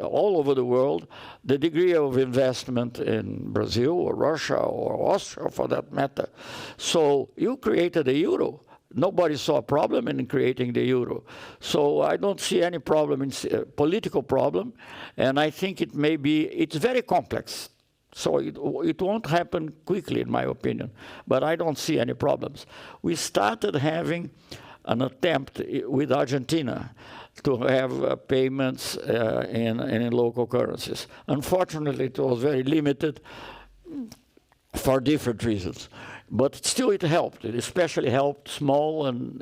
all over the world, the degree of investment in Brazil or Russia or Austria for that matter. So you created the euro. Nobody saw a problem in creating the euro. So I don't see any problem, political problem, and I think it's very complex. So it won't happen quickly, in my opinion, but I don't see any problems. We started having an attempt with Argentina to have payments in local currencies. Unfortunately, it was very limited for different reasons. But still it helped. It especially helped small and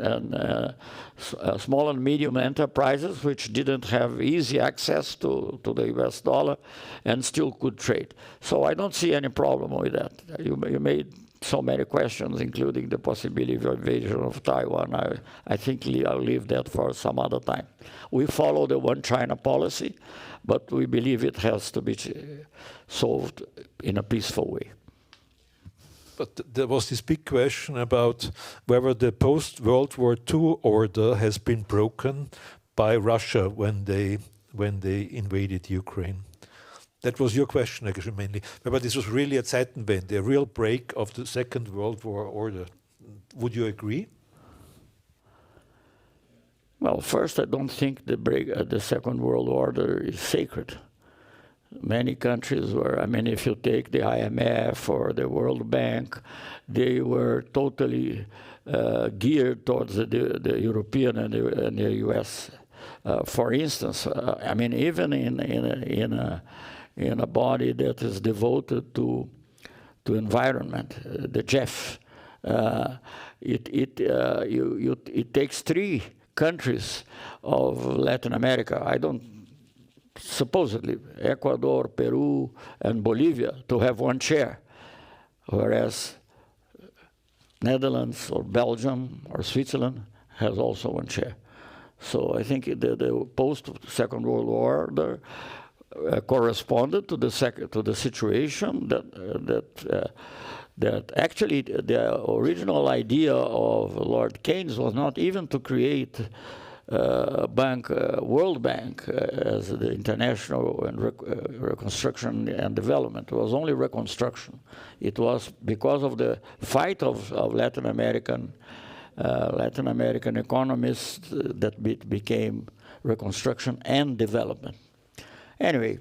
medium enterprises which didn't have easy access to the US dollar and still could trade. So I don't see any problem with that. You made so many questions, including the possibility of invasion of Taiwan. I think I'll leave that for some other time. We follow the one China policy, but we believe it has to be solved in a peaceful way. But there was this big question about whether the post-World War II order has been broken by Russia when they invaded Ukraine. That was your question, actually, mainly. Whether this was really a Zeitenwende, a real break of the Second World War order. Would you agree? Well, first, I don't think the Second World Order is sacred. Many countries were, I mean, if you take the IMF or the World Bank, they were totally geared towards the European and the US. For instance, I mean, even in in a body that is devoted to environment, the GEF. It takes 3 countries of Latin America, supposedly Ecuador, Peru, and Bolivia, to have 1 chair, whereas Netherlands or Belgium or Switzerland has also 1 chair. So I think the post-Second World War corresponded to the situation that actually the original idea of Lord Keynes was not even to create World Bank as the international reconstruction and development. It was only reconstruction. It was because of the fight of Latin American economists that became reconstruction and development. Anyway,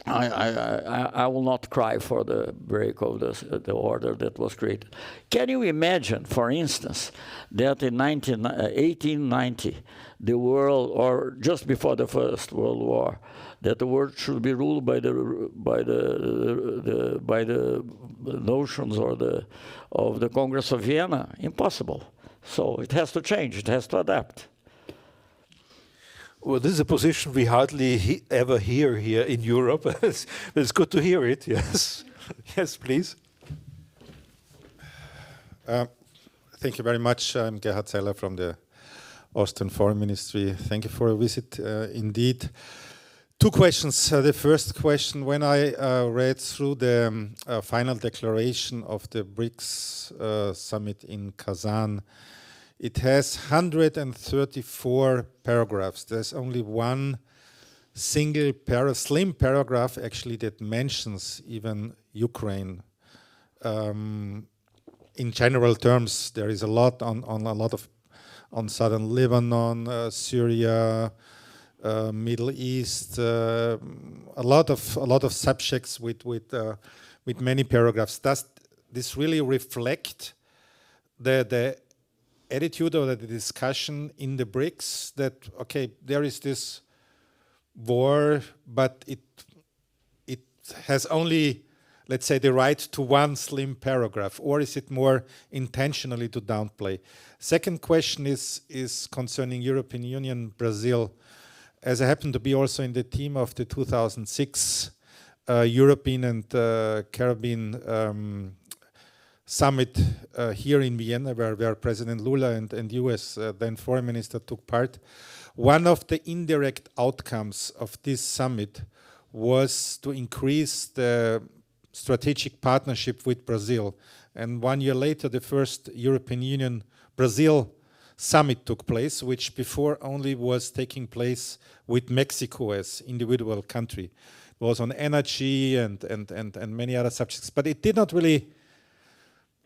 I will not cry for the break of the order that was created. Can you imagine, for instance, that in 1890, the world, or just before the First World War, that the world should be ruled by the notions of the Congress of Vienna? Impossible. So it has to change. It has to adapt. Well, this is a position we hardly ever hear here in Europe. It's good to hear it, yes. Yes, please. Thank you very much. I'm Gerhard Zeller from the Austrian Foreign Ministry. Thank you for a visit, indeed. 2 questions. The first question, when I read through the final declaration of the BRICS summit in Kazan, it has 134 paragraphs. There's only 1 single slim paragraph actually that mentions even Ukraine. In general terms, there is a lot on southern Lebanon, Syria, Middle East, a lot of subjects with many paragraphs. Does this really reflect the attitude or the discussion in the BRICS that, okay, there is this war, but it has only, let's say, the right to 1 slim paragraph, or is it more intentionally to downplay? Second question is concerning European Union, Brazil. As I happen to be also in the team of the 2006 European and Caribbean summit here in Vienna, where President Lula and US then foreign minister took part. One of the indirect outcomes of this summit was to increase the strategic partnership with Brazil. And 1 year later, the first European Union-Brazil summit took place, which before only was taking place with Mexico as individual country. It was on energy and many other subjects, but it did not really,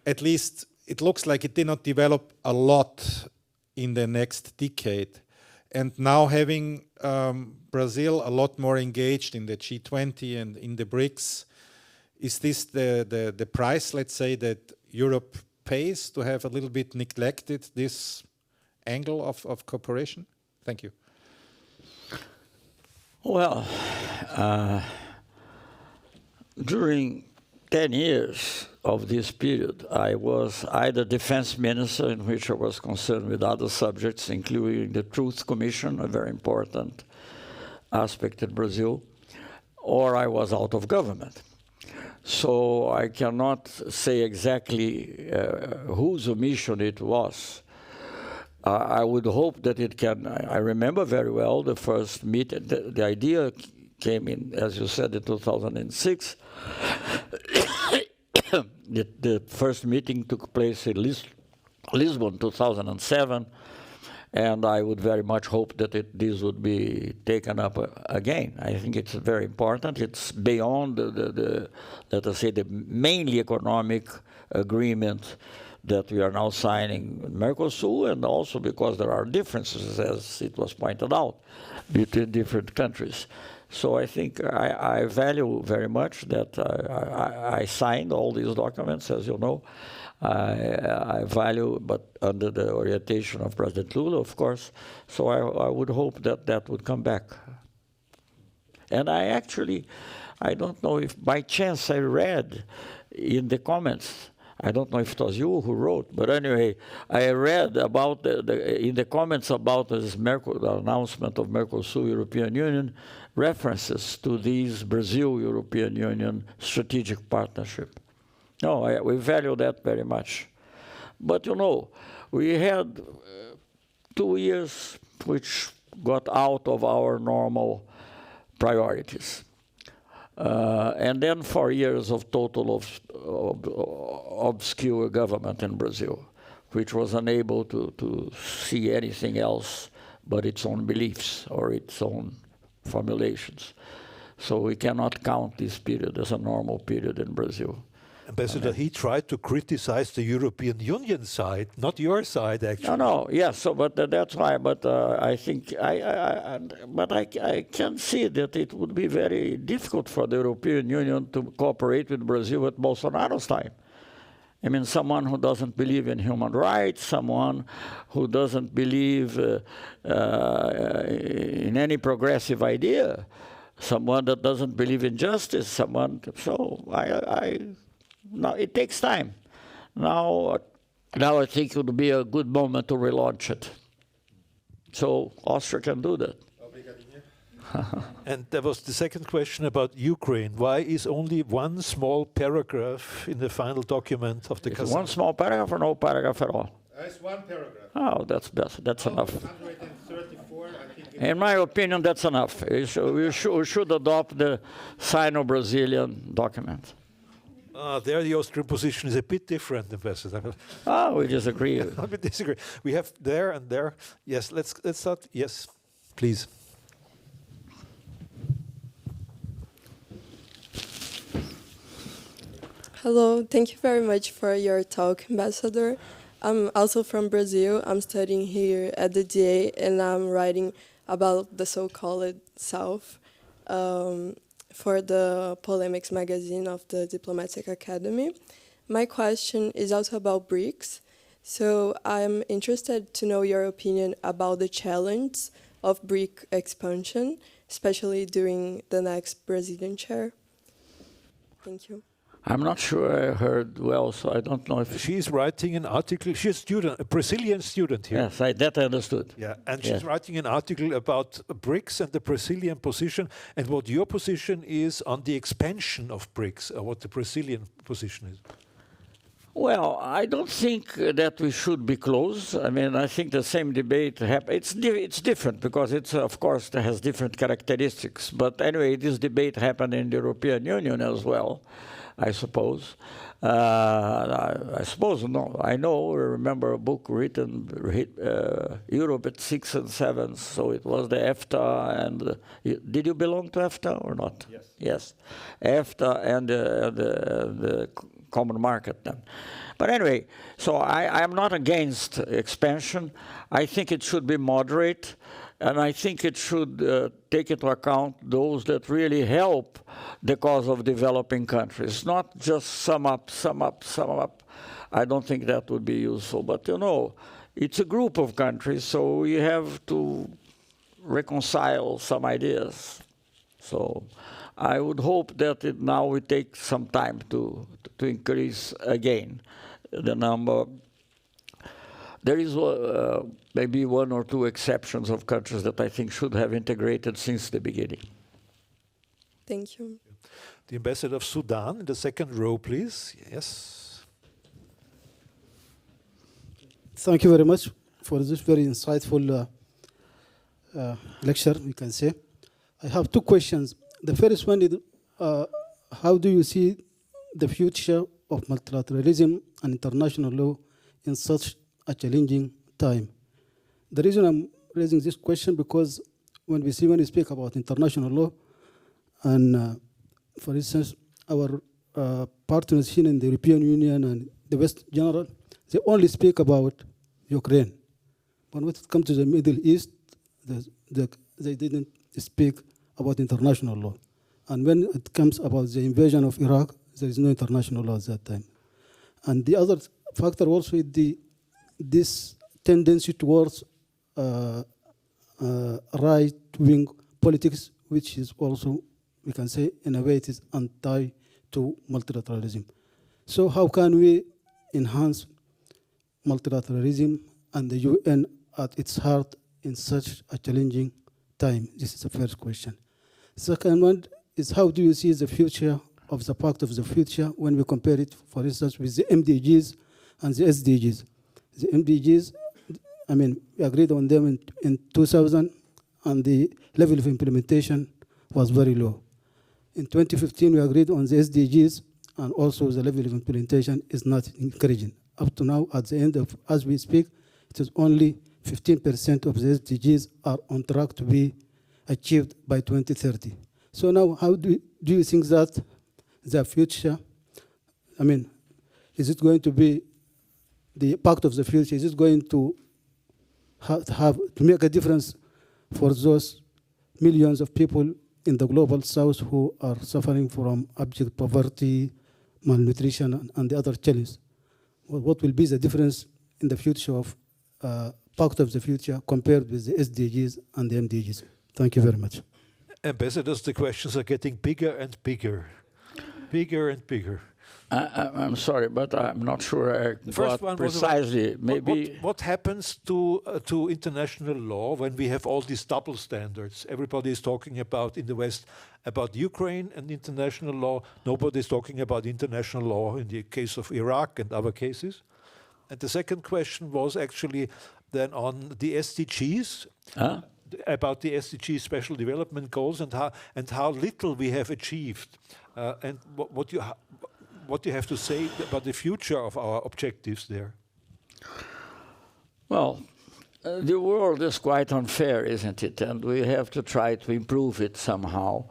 at least it looks like it did not develop a lot in the next decade. And now having Brazil a lot more engaged in the G20 and in the BRICS, is this the price, let's say, that Europe pays to have a little bit neglected this angle of cooperation? Thank you. Well, during 10 years of this period, I was either defense minister, in which I was concerned with other subjects, including the Truth Commission, a very important aspect in Brazil, or I was out of government. So I cannot say exactly whose mission it was. I would hope that it can. I remember very well the first meeting. The idea came in, as you said, in 2006. The first meeting took place in Lisbon, 2007, and I would very much hope that this would be taken up again. I think it's very important. It's beyond let us say, the mainly economic agreement that we are now signing with Mercosur, and also because there are differences, as it was pointed out, between different countries. So I think I value very much that I signed all these documents, as you know. I value, but under the orientation of President Lula, of course. So I would hope that that would come back. And I I don't know if by chance I read in the comments, I don't know if it was you who wrote, but anyway, I read about in the comments about this the announcement of Mercosur European Union, references to these Brazil-European Union strategic partnership. No, we value that very much. But you know, we had 2 years which got out of our normal priorities. And then 4 years of total obscure government in Brazil, which was unable to see anything else but its own beliefs or its own formulations. So we cannot count this period as a normal period in Brazil. Ambassador, he tried to criticize the European Union side, not your side, actually. No, yes. So, but that's why. But I think I can see that it would be very difficult for the European Union to cooperate with Brazil at Bolsonaro's time. I mean, someone who doesn't believe in human rights, someone who doesn't believe in any progressive idea, someone that doesn't believe in justice, someone. So now it takes time. Now I think it would be a good moment to relaunch it. So Austria can do that. And there was the second question about Ukraine. Why is only one small paragraph in the final document of the Kazakh? One small paragraph or no paragraph at all? It's one paragraph. Oh, that's enough. 134, I think. In my opinion, that's enough. We should adopt the Sino-Brazilian document. There the Austrian position is a bit different, Ambassador. We disagree. We disagree. We have there and there. Yes, let's start. Yes, please. Hello, thank you very much for your talk, Ambassador. I'm also from Brazil. I'm studying here at the DA, and I'm writing about the so-called South for the Polemics magazine of the Diplomatic Academy. My question is also about BRICS. So I'm interested to know your opinion about the challenge of BRIC expansion, especially during the next Brazilian chair. Thank you. I'm not sure I heard well, so I don't know if... She's writing an article. She's a student, a Brazilian student here. Yes, that I understood. Yeah, and she's writing an article about BRICS and the Brazilian position, and what your position is on the expansion of BRICS, or what the Brazilian position is. Well, I don't think that we should be close. I mean, I think the same debate happens. It's different because it's, of course, it has different characteristics. But anyway, this debate happened in the European Union as well, I suppose. I remember a book written, Europe at 6 and 7, so it was the EFTA and... did you belong to EFTA or not? Yes. Yes. EFTA and the common market then. But anyway, so I am not against expansion. I think it should be moderate, and I think it should take into account those that really help the cause of developing countries, not just sum up. I don't think that would be useful. But, you know, it's a group of countries, so we have to reconcile some ideas. So I would hope that now we take some time to increase again the number. There is maybe 1 or 2 exceptions of countries that I think should have integrated since the beginning. Thank you. The Ambassador of Sudan in the second row, please. Yes. Thank you very much for this very insightful lecture, we can say. I have 2 questions. The first one is, how do you see the future of multilateralism and international law in such a challenging time? The reason I'm raising this question because when we speak about international law, and for instance, our partners here in the European Union and the West in general, they only speak about Ukraine. But when it comes to the Middle East, they didn't speak about international law. And when it comes about the invasion of Iraq, there is no international law at that time. And the other factor also is this tendency towards right-wing politics, which is also we can say in a way it is anti to multilateralism. So how can we enhance multilateralism and the UN at its heart in such a challenging time? This is the first question. Second one is, how do you see the future of the Pact of the Future when we compare it, for instance, with the MDGs and the SDGs? The MDGs, I mean, we agreed on them in 2000, and the level of implementation was very low. In 2015, we agreed on the SDGs, and also the level of implementation is not encouraging. Up to now, at the end of, as we speak, it is only 15% of the SDGs are on track to be achieved by 2030. So now, how do you think that the future, I mean, is it going to be the Pact of the Future, is it going to to make a difference for those millions of people in the global south who are suffering from abject poverty, malnutrition, and the other challenges? What will be the difference in the future of Pact of the Future compared with the SDGs and the MDGs? Thank you very much. Ambassadors, the questions are getting bigger and bigger. Bigger and bigger. I'm sorry, but I'm not sure I got precisely. Maybe what happens to international law when we have all these double standards? Everybody is talking about in the West about Ukraine and international law. Nobody is talking about international law in the case of Iraq and other cases. And the second question was actually then on the SDGs. About the SDG Special Development Goals and how little we have achieved, and what you have to say about the future of our objectives there. Well, the world is quite unfair, isn't it? And we have to try to improve it somehow.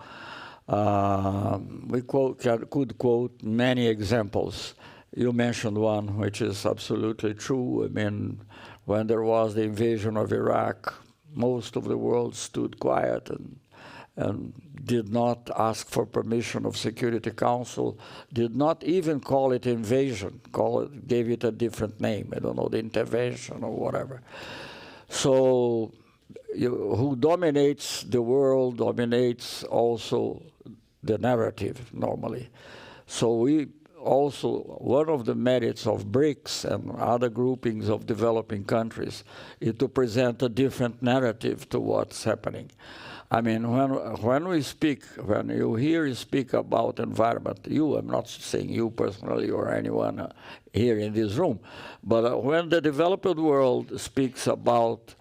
We could quote many examples. You mentioned one, which is absolutely true. I mean, when there was the invasion of Iraq, most of the world stood quiet and did not ask for permission of Security Council, did not even call it invasion, gave it a different name, I don't know, the intervention or whatever. So who dominates the world dominates also the narrative normally. So we also, one of the merits of BRICS and other groupings of developing countries is to present a different narrative to what's happening. I mean, when you hear you speak about environment, I'm not saying you personally or anyone here in this room, but when the developed world speaks about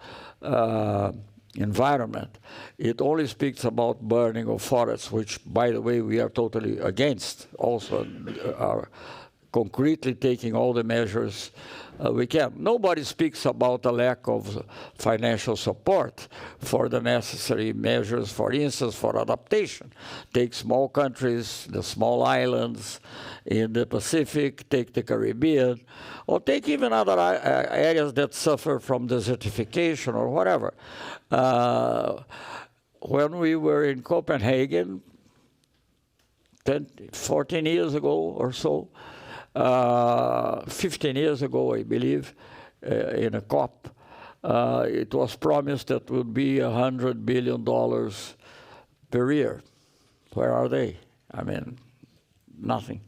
environment, it only speaks about burning of forests, which, by the way, we are totally against, also are concretely taking all the measures we can. Nobody speaks about a lack of financial support for the necessary measures, for instance, for adaptation. Take small countries, the small islands in the Pacific, take the Caribbean, or take even other areas that suffer from desertification or whatever. When we were in Copenhagen 14 years ago or so, 15 years ago, I believe, in a COP, it was promised that would be $100 billion per year. Where are they? I mean, nothing,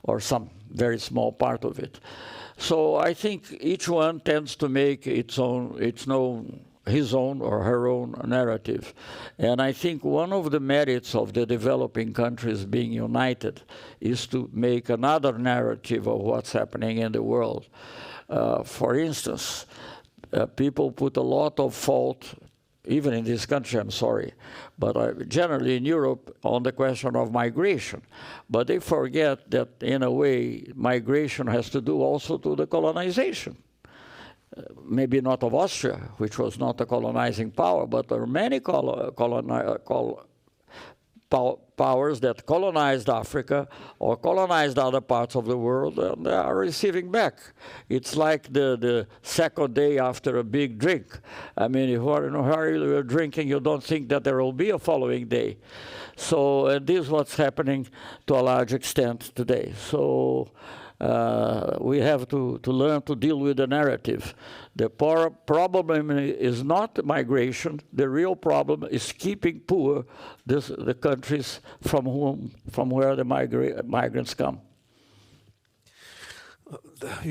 or some very small part of it. So I think each one tends to make his own or her own narrative. And I think one of the merits of the developing countries being united is to make another narrative of what's happening in the world. For instance, people put a lot of fault, even in this country, I'm sorry, but generally in Europe, on the question of migration. But they forget that, in a way, migration has to do also to the colonization. Maybe not of Austria, which was not a colonizing power, but there are many powers that colonized Africa or colonized other parts of the world, and they are receiving back. It's like the second day after a big drink. I mean, if you are in a hurry, you're drinking, you don't think that there will be a following day. So this is what's happening to a large extent today. So We have to learn to deal with the narrative. The problem is not migration. The real problem is keeping poor the countries from where the migrants come.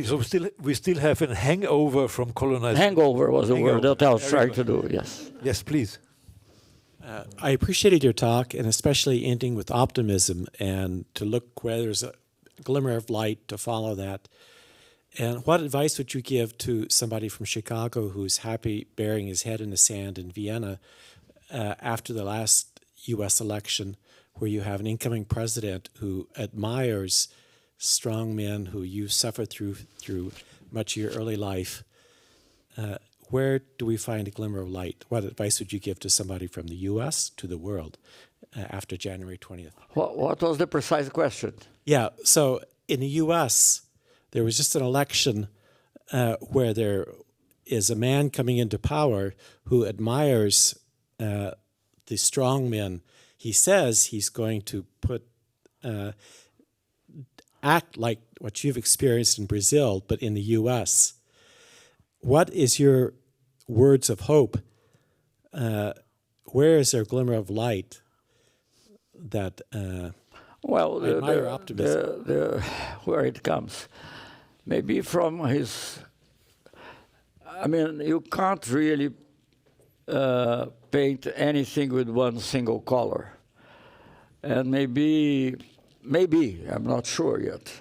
So we still have a hangover from colonization. Hangover was the word that I was trying to do, yes. Yes, please. I appreciated your talk, and especially ending with optimism and to look where there's a glimmer of light to follow that. And what advice would you give to somebody from Chicago who's happy burying his head in the sand in Vienna after the last U.S. election, where you have an incoming president who admires strong men who you suffered through much of your early life? Where do we find a glimmer of light? What advice would you give to somebody from the U.S. to the world after January 20th? What was the precise question? Yeah, so in the U.S., there was just an election where there is a man coming into power who admires the strong men. He says he's going to act like what you've experienced in Brazil, but in the U.S. What is your words of hope? Where is there a glimmer of light that well, I admire optimism? Where it comes? Maybe from his... I mean, you can't really paint anything with one single color. And maybe, I'm not sure yet,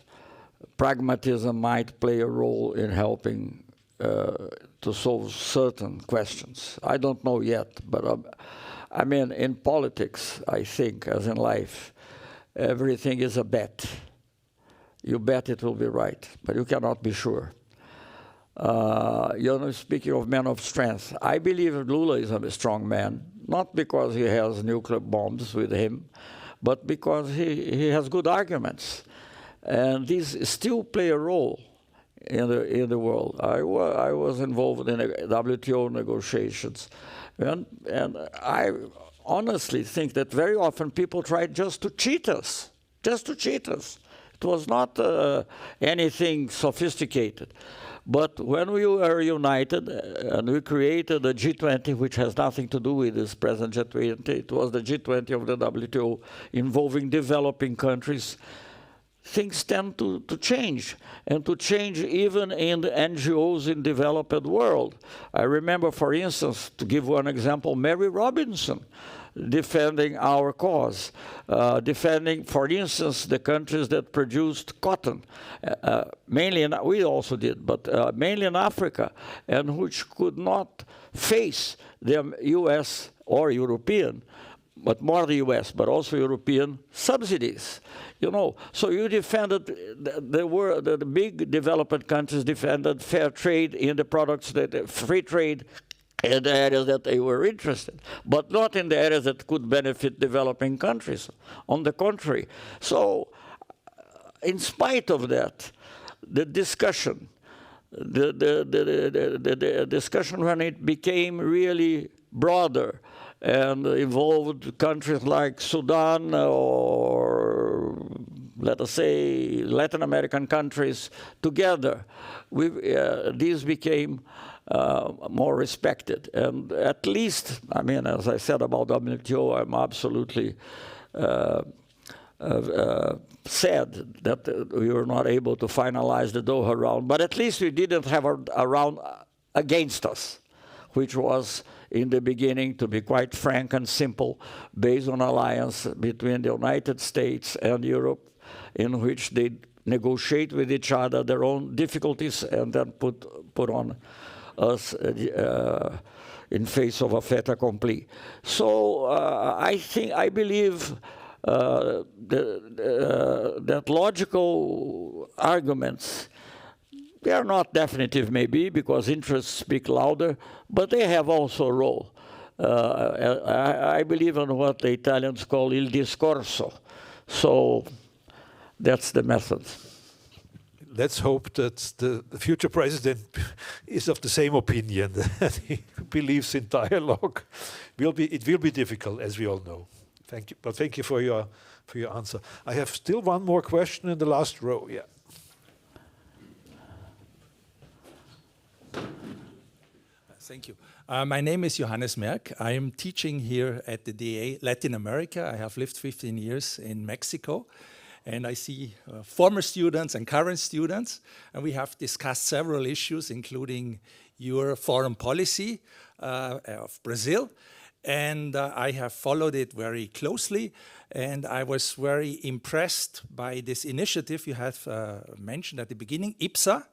pragmatism might play a role in helping to solve certain questions. I don't know yet, but I mean, in politics, I think, as in life, everything is a bet. You bet it will be right, but you cannot be sure. Speaking of men of strength, I believe Lula is a strong man, not because he has nuclear bombs with him, but because he has good arguments. And these still play a role in the world. I was involved in WTO negotiations, and I honestly think that very often people try just to cheat us. It was not anything sophisticated. But when we were united and we created the G20, which has nothing to do with this present G20, it was the G20 of the WTO involving developing countries, things tend to change, and to change even in the NGOs in developed world. I remember, for instance, to give one example, Mary Robinson defending our cause, defending, for instance, the countries that produced cotton, mainly, we also did, but mainly in Africa, and which could not face the US or European, but more the US, but also European subsidies. So you defended, the big developed countries defended fair trade in the products, free trade in the areas that they were interested, but not in the areas that could benefit developing countries. On the contrary. So in spite of that, the discussion, the discussion when it became really broader and involved countries like Sudan or, let us say, Latin American countries together, these became more respected. And at least, I mean, as I said about WTO, I'm absolutely sad that we were not able to finalize the Doha round, but at least we didn't have a round against us, which was, in the beginning, to be quite frank and simple, based on alliance between the United States and Europe, in which they negotiate with each other their own difficulties and then put on us in face of a fait accompli. So I believe that logical arguments, they are not definitive maybe, because interests speak louder, but they have also a role. I believe in what the Italians call il discorso. So that's the method. Let's hope that the future president is of the same opinion, that he believes in dialogue. It will be difficult, as we all know. Thank you, but thank you for your answer. I have still one more question in the last row. Yeah. Thank you. My name is Johannes Merck. I am teaching here at the DA Latin America. I have lived 15 years in Mexico, and I see former students and current students, and we have discussed several issues, including your foreign policy of Brazil, and I have followed it very closely, and I was very impressed by this initiative you have mentioned at the beginning, IPSA.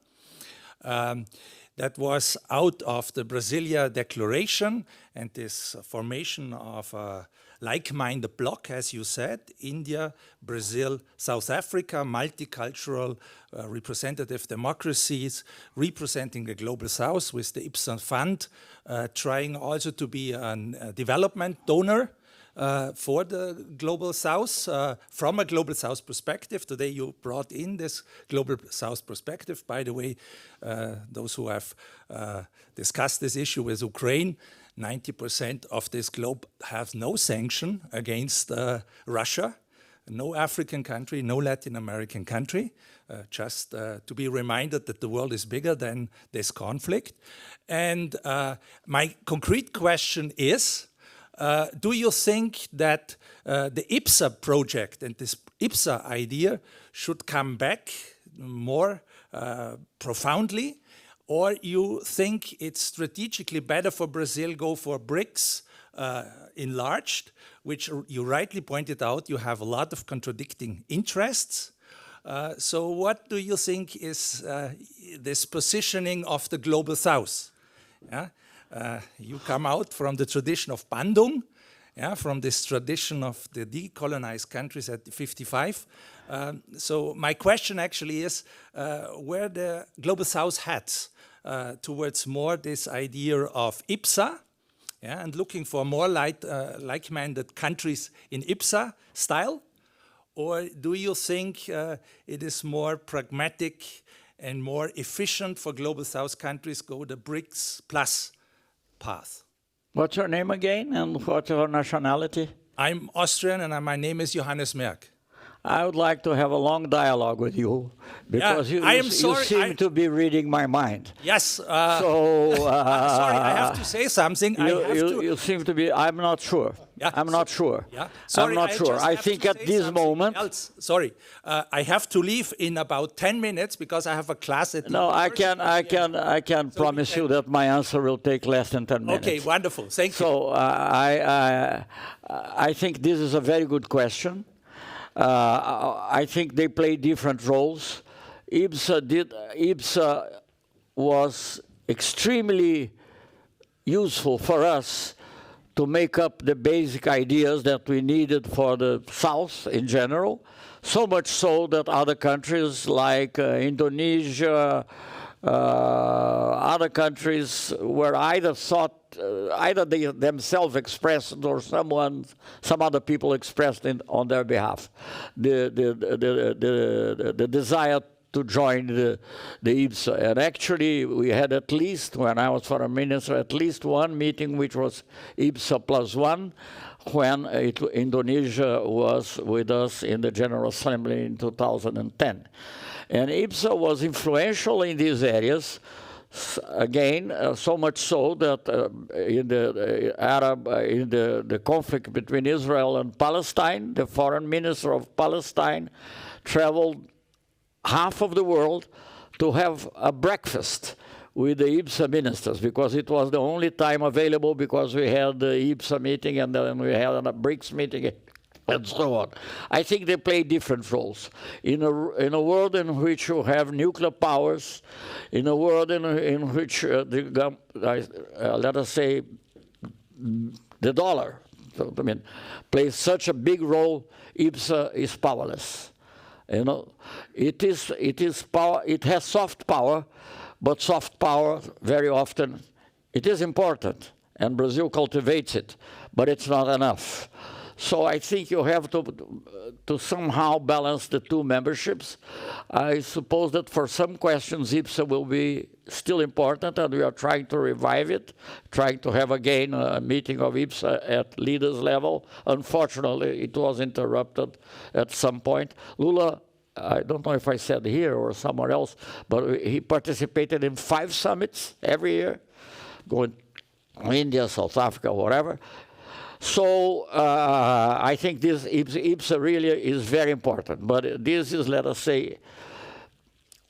That was out of the Brasilia Declaration and this formation of a like-minded bloc, as you said, India, Brazil, South Africa, multicultural representative democracies representing the Global South with the IPSA Fund, trying also to be a development donor for the Global South, from a Global South perspective. Today you brought in this Global South perspective. By the way, those who have discussed this issue with Ukraine, 90% of this globe has no sanction against Russia, no African country, no Latin American country, just to be reminded that the world is bigger than this conflict. And my concrete question is, do you think that the IPSA project and this IPSA idea should come back more profoundly, or you think it's strategically better for Brazil go for BRICS enlarged, which you rightly pointed out, you have a lot of contradicting interests. So what do you think is this positioning of the Global South? Yeah? You come out from the tradition of Bandung, yeah, from this tradition of the decolonized countries at 55. So my question actually is where the Global South heads towards more this idea of IPSA, yeah, and looking for more like-minded countries in IPSA style, or do you think it is more pragmatic and more efficient for Global South countries go the BRICS plus path? What's your name again, and what's your nationality? I'm Austrian, and my name is Johannes Merck. I would like to have a long dialogue with you, because you seem to be reading my mind. Yes. So sorry, I have to say something. You seem to be. I'm not sure. Yeah, I'm not sure. Yeah. Sorry, I'm not sure. I think at this moment. Sorry, I have to leave in about 10 minutes because I have a class at. No, I can promise you that my answer will take less than 10 minutes. Okay, wonderful. Thank you. So I think this is a very good question. I think they play different roles. IPSA was extremely useful for us to make up the basic ideas that we needed for the South in general, so much so that other countries like Indonesia, other countries were either they themselves expressed or some other people expressed on their behalf the desire to join the IPSA. And actually, we had at least, when I was foreign minister, at least one meeting which was IPSA +1, when Indonesia was with us in the General Assembly in 2010. And IPSA was influential in these areas. Again, so much so that in the conflict between Israel and Palestine, the foreign minister of Palestine traveled half of the world to have a breakfast with the IPSA ministers, because it was the only time available, because we had the IPSA meeting and then we had a BRICS meeting and so on. I think they play different roles. In a world in which you have nuclear powers, in a world in which, let us say, the dollar, plays such a big role, IPSA is powerless. You know, it has soft power, but soft power very often, it is important, and Brazil cultivates it, but it's not enough. So I think you have to somehow balance the two memberships. I suppose that for some questions, IPSA will be still important, and we are trying to revive it, trying to have again a meeting of IPSA at leaders level. Unfortunately, it was interrupted at some point. Lula, I don't know if I said here or somewhere else, but he participated in 5 summits every year. going India, South Africa, whatever. So I think this IPSA really is very important. But this is, let us say,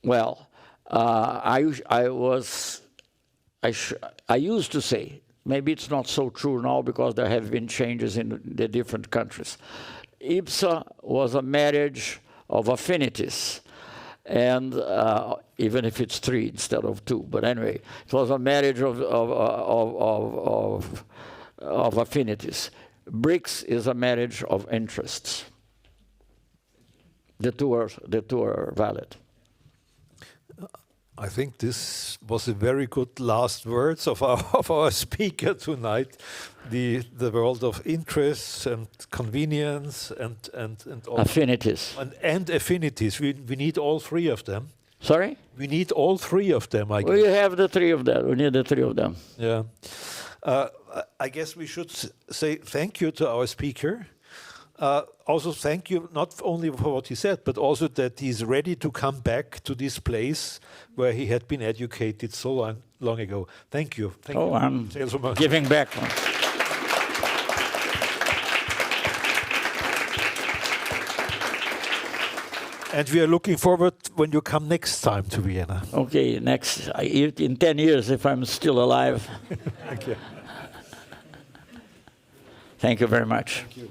well, I used to say, maybe it's not so true now because there have been changes in the different countries. IPSA was a marriage of affinities, and even if it's 3 instead of 2, but anyway, it was a marriage of affinities. BRICS is a marriage of interests. The two are valid. I think this was a very good last words of our speaker tonight. The world of interests and convenience and all affinities. And affinities. We need all 3 of them. Sorry? We need all 3 of them, I guess. We have the 3 of them. We need the 3 of them. Yeah. I guess we should say thank you to our speaker. Also thank you not only for what he said, but also that he's ready to come back to this place where he had been educated so long ago. Thank you. Thank you. I'm Celso Amorim. giving back. And we are looking forward when you come next time to Vienna. Okay, next, in 10 years, if I'm still alive. Thank you. Thank you very much. Thank you.